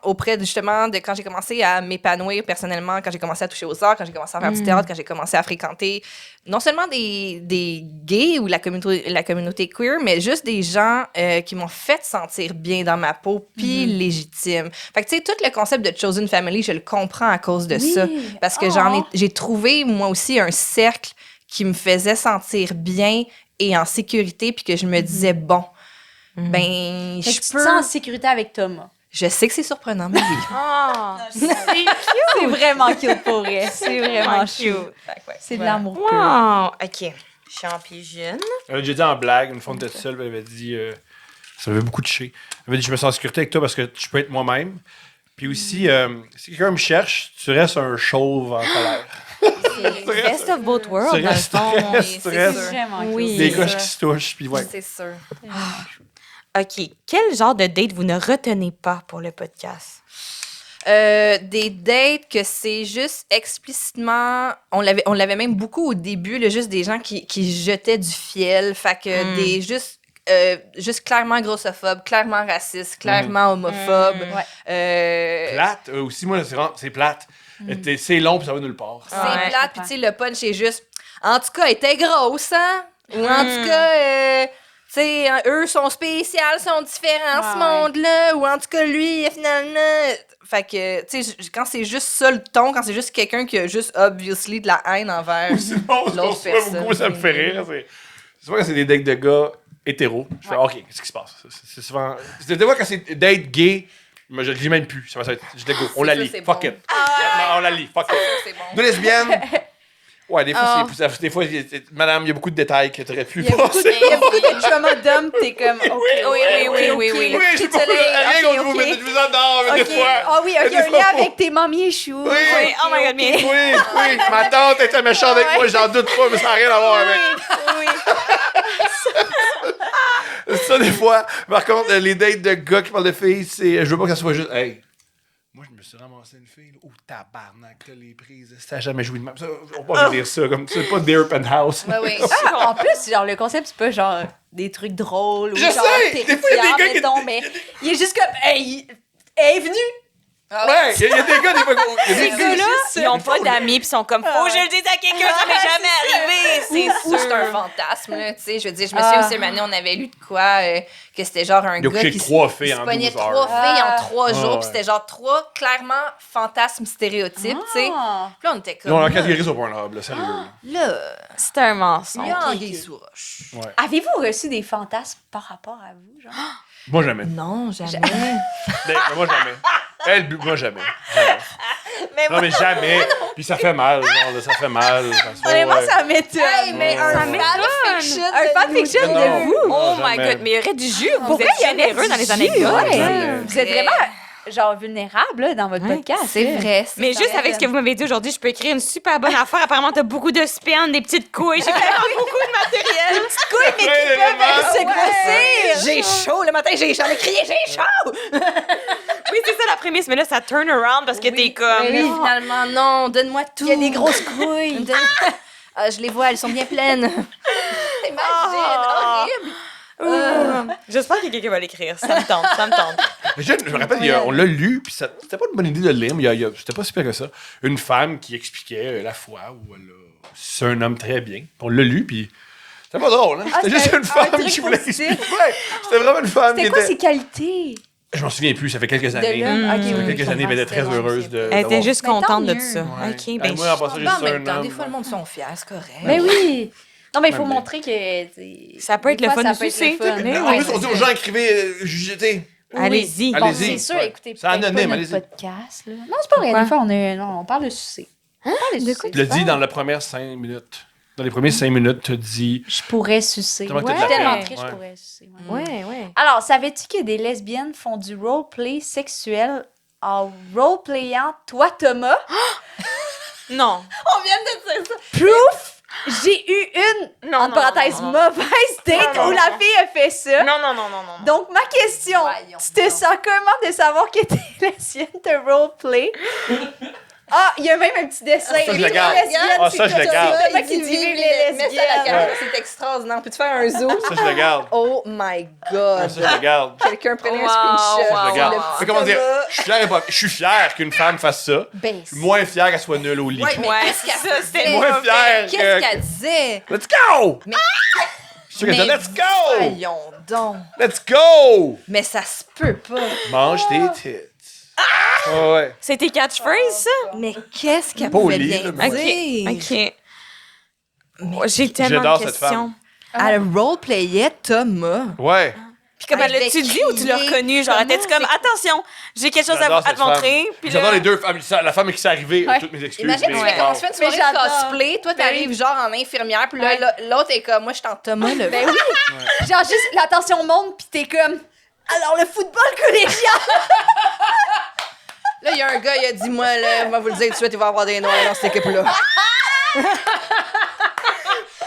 auprès justement de quand j'ai commencé à m'épanouir personnellement, quand j'ai commencé à toucher aux arts, quand j'ai commencé à faire du théâtre, quand j'ai commencé à fréquenter non seulement des gays ou la communauté queer, mais juste des gens qui m'ont fait sentir bien dans ma peau puis légitime. Fait que tu sais, tout le concept de Chosen Family, je le comprends à cause de ça. Parce que j'ai trouvé moi aussi un cercle qui me faisait sentir bien et en sécurité, puis que je me disais, bon, ben, Fait que je tu te peux... sens en sécurité avec Thomas. Je sais que c'est surprenant, mais oui. Ah, C'est vraiment cute pour elle. C'est vraiment cute. chou. C'est de l'amour pur. Wow. OK. Champion jeune. Elle avait déjà dit en blague, une fois qu'on était seule, elle avait dit, ça m'avait beaucoup touché. Elle avait dit, je me sens en sécurité avec toi parce que je peux être moi-même. Puis aussi, si quelqu'un me cherche, tu restes un chauve en colère. Best of both worlds, dans le fond. Stress. C'est vraiment cute. Oui. Des C'est gosses ça. qui se touchent, puis ouais. C'est sûr. OK. Quel genre de date vous ne retenez pas pour le podcast? Des dates que c'est juste explicitement... On l'avait même beaucoup au début, là, juste des gens qui jetaient du fiel. Fait que des juste clairement grossophobes, clairement racistes, clairement homophobes. Plate, aussi, moi, c'est plate. C'est long, puis ça va nulle part. C'est Ouais. plate, puis tu sais, le punch est juste... En tout cas, elle était grosse, hein? Ou en tout cas, tu sais, eux sont spéciales, sont différents, ce monde-là. Ou en tout cas, lui, finalement... Fait que, tu sais, quand c'est juste ça le ton, quand c'est juste quelqu'un qui a juste, obviously, de la haine envers C'est bon, l'autre c'est personne. beaucoup, ça me fait rire. C'est souvent quand c'est des dates de gars hétéros. Je fais, OK, qu'est-ce qui se passe? C'est souvent... C'est des fois quand c'est date gay, mais je le lis même plus. Ça va être, je dis, go, on la ça, lit. c'est Fuck bon. it. On la lit. Fuck it. C'est bon. Deux lesbiennes. Ouais, des fois, des fois, madame, il y a beaucoup de détails que tu aurais pu passer. Il y a beaucoup de chummas d'hommes, t'es comme, OK, oui. Oui, je sais pas, rien contre vous, mais je vous adore, mais des fois. Ah oui, OK, des un fois, lien faut- avec tes mamies choux. Oui, Oh my God, mais... oui. Ma tante était méchante avec moi, j'en doute pas, mais ça n'a rien à voir avec. Ça, des fois. Par contre, les dates de gars qui parlent de filles, je veux pas que ça soit juste, hey, Moi, je me suis ramassé une fille. Là. Oh, tabarnak, t'as les prises. Ça a jamais joué de même. Ça, on va pas dire ça. Comme, c'est pas Dear Penthouse. Ouais, oui. Ah, en plus, genre, le concept, c'est pas genre des trucs drôles ou Je genre sais! Des fois, il y a des terrifiants, gars qui- mettons, mais il est juste comme, hey, elle est venue! Ouais, il y a des gars, des fois. il y a Ces des- gars-là, ils ont pas d'amis pis sont comme, faut que je le dise à quelqu'un, ça m'est jamais arrivé, c'est Ou sûr. c'est un fantasme, là, tu sais. Je veux dire, je me souviens aussi, une année, on avait lu de quoi, que c'était genre un Il a gars couché qui avec 3 se filles en pognait 12 heures. 3 filles en 3 Ah, jours, ouais. puis c'était genre 3, clairement, fantasmes stéréotypes, tu sais. Ah. Puis là, on était comme... Ils ont leur catégorie sur Pornhub, là, sérieux. Là, C'est un mensonge. il y a Anguille sous roche. Ouais. Avez-vous reçu des fantasmes par rapport à vous, genre? Moi, jamais. Non, jamais. Mais moi, jamais. Elle, moi, jamais. Mais Non, mais jamais. Puis ça fait mal, genre, là, ça fait mal. Honnêtement, ouais. ça m'étonne. Hey, mais un Ça m'étonne. fanfiction Un fanfiction Non, de vous? Oh non, my jamais. god, mais il y aurait du jus. Vous Pour vrai, êtes il y aurait généreux du dans les jus, anecdotes. ouais. Ouais. Vous êtes vraiment, genre, vulnérable, là, dans votre podcast. C'est là. vrai. Mais juste avec ce que vous m'avez dit aujourd'hui, je peux écrire une super bonne affaire. Apparemment, t'as beaucoup de sperme, des petites couilles. J'ai vraiment beaucoup de matériel. Oui, mais qui peuvent se grossir! J'ai chaud le matin, j'en ai crié, j'ai chaud! Oui, c'est ça la prémisse. Mais là, ça turn around parce que t'es comme... Mais finalement, non, donne-moi tout. Il y a des grosses couilles. Ah, je les vois, elles sont bien pleines. Imagine, horrible. J'espère que quelqu'un va l'écrire. Ça me tente, ça me tente. Mais je me rappelle, on l'a lu, puis c'était pas une bonne idée de le lire, mais c'était pas si pire que ça. Une femme qui expliquait la fois où c'est un homme très bien. Puis on l'a lu, puis c'était pas drôle, hein? C'était juste une femme truc qui voulait positif. expliquer. Ouais, c'était vraiment une femme qui C'était quoi était... ses qualités? Je m'en souviens plus, ça fait quelques années. l'homme? Ça Ok, fait oui, quelques je années, mais elle était très comprends, heureuse c'est de... Elle était d'avoir- juste Mais tant contente de mieux. ça. Ouais. OK, ben... Moi, en passant, Mais juste en même un temps, homme. des fois, le monde sont fiers, c'est correct. Mais oui! Non, mais il faut Ouais, mais- montrer que. t'sais, Ça peut être des le fois, fun ça peut être sucer. le fun. Mais En Ouais, plus, on dit aux gens, écrivez, jugez. Allez-y. Bon, Allez-y. c'est sûr, Ouais. écoutez, C'est peut-être pas anonyme, notre allez-y. podcast. Là. Non, c'est pas vrai. Pourquoi? Des fois, on parle de sucer. On parle de sucer. Tu l'as dit dans la première 5 minutes. Dans les premières 5 minutes, tu as dit... Je pourrais sucer. Tellement Je t'as de suis la tellement peine. triste, Ouais. je pourrais sucer. Ouais. Ouais. Alors, savais-tu que des lesbiennes font du roleplay sexuel en roleplayant toi, Thomas? Non. On vient de dire ça. Proof! J'ai eu une, Non, en non, parenthèse, non, non. mauvaise date Non, non, où la fille a fait ça. Non. Donc, ma question, Voyons tu te donc. sens comment de savoir que t'es lesbienne de roleplay? Ah, il y a même un petit dessin. ça, je Vive le garde. les lesbiennes, Ah, c'est ça, je le Thomas garde. Thomas qui dit vive les Mets ça à la lesbiennes. caméra, c'est extraordinaire. Peux-tu faire un zoom? Ça, je le garde. Oh my God. Ça, je le garde. Quelqu'un prenait Wow, un screenshot. wow, Je le garde. wow. Mais comment dire? Je suis fier qu'une femme fasse ça. Ben, Je suis moins fier qu'elle soit nulle au lit. Ouais, mais Ouais, qu'est-ce qu'elle ça, faisait? c'était Moins mauvais. fier Qu'est-ce que... qu'elle disait? Let's go! Mais- Je suis sûr qu'elle dit, let's go! Voyons donc. Let's go! Mais ça se peut pas. Mange tes tits. Ouais. C'est tes catchphrases, ça? Mais qu'est-ce qu'elle Pas au pouvait lit, bien là, mais dire? OK. J'ai tellement J'adore de cette questions. Elle roleplayait Thomas. Ouais. Puis comme elle Elle l'a-tu dit ou tu l'as crié. reconnu? Genre, Comment étais-tu comme, c'est- attention, j'ai quelque chose J'adore à cette te montrer. femme. Puis J'adore là, les deux femmes. La femme qui s'est arrivée, Ouais. toutes mes excuses. Imagine, mais tu Ouais. fais comment tu fais une soirée Mais j'adore. de cosplay. Toi, t'arrives genre en infirmière, puis là, Ouais. l'autre est comme, moi, je suis en Thomas, le Ben oui! Genre, juste l'attention monte, pis t'es comme. Alors, le football collégial! Là, il y a un gars, il a dit, moi, là, moi, vous le dire tout de suite, il va y avoir des noirs dans cette équipe-là.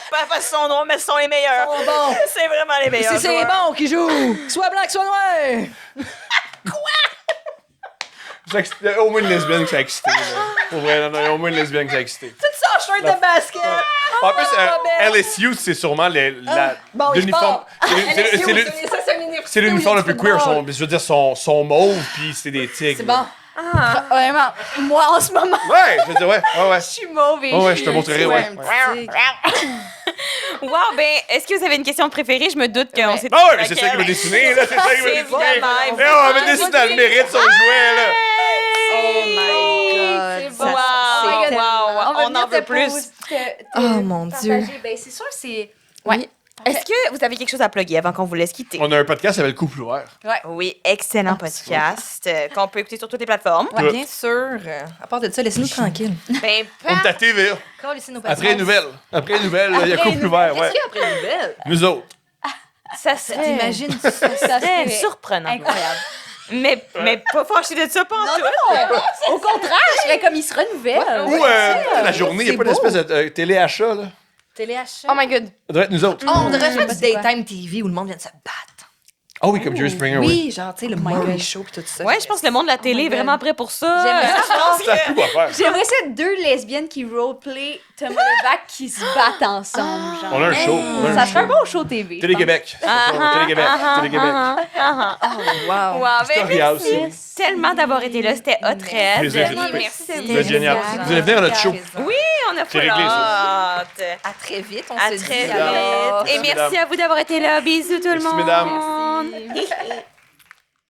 pas parce qu'ils sont noirs, mais ils sont les meilleurs. Ils sont bons. C'est vraiment les meilleurs. Si c'est joueurs. bon qui joue, soit blanc, soit noir. Il y a au moins une lesbienne qui s'est excitée. Là. Pour vrai, non, il y a au moins une lesbienne qui s'est excitée. Tout ça en shirt de basket. En plus, belle. LSU, c'est sûrement Bon, il l'uniforme. part. C'est l'uniforme le plus queer. Je veux dire, son mauve, puis c'est des tigres. C'est bon. Vraiment, moi, en ce moment, Ouais, je veux dire, ouais. je suis mauvais. Ouais, je te montrerai, ouais. Wow, ben, est-ce que vous avez une question préférée? Je me doute qu'on s'est... Ah ouais, mais c'est ça qui m'a dessiné, là. C'est ça qui m'a C'est dessiné. évidemment, Eh, on va dessiner dans le mérite son jouet, là. Oh my God. C'est Ça, bon. c'est Wow, tellement- wow, va on venir en veut te plus. te Oh, mon partager. Dieu. Ben, c'est sûr, c'est. Ouais. Est-ce que vous avez quelque chose à plugger avant qu'on vous laisse quitter? On a un podcast qui s'appelle Couple ouvert. Oui, excellent podcast qu'on peut écouter sur toutes les plateformes. Ouais, bien sûr. À part de ça, laissez-nous tranquilles. Ben, On est à TV. Laissez-nous Après les nouvelles. Après les nouvelles, il y a Couple ouvert, ouais. Qu'est-ce qu'il y a après les nouvelles? Nous autres. ça serait... T'imagines ça? Ça serait serait surprenant. incroyable. Mais pas fâché de ça, pas en tout. Au contraire, je serais comme il se renouvelle. Ou la journée, il n'y a c'est pas d'espèce beau. de téléachat, là. Téléachat. Oh my God. Ça devrait être nous autres. Oh, on devrait je sais faire pas du c'est quoi. daytime TV où le monde vient de se battre. Ah oui, comme Jerry Springer, oui. Oui, genre, tu sais, le Murray Show pis tout ça. Ouais, je pense que le monde de la télé est my vraiment God. prêt pour ça. J'aimerais ça. Je pense C'est à tout à faire. J'aimerais ça 2 lesbiennes qui roleplay Thomas Levac qui se battent ensemble. Genre. On a un show. On a Ça un serait un show. bon show TV. je Télé-Québec. Télé-Québec. Télé-Québec. Oh, wow. Wow, ben, Historia merci aussi. tellement d'avoir été là. C'était hot, Red. Plaisir. Merci. C'était génial. Vous allez venir à notre show. Oui, on a C'est pas réglé, hâte. À très vite, on À se très dit alors. vite. Et merci à vous d'avoir été là. Bisous tout le Merci, monde. mesdames. Merci.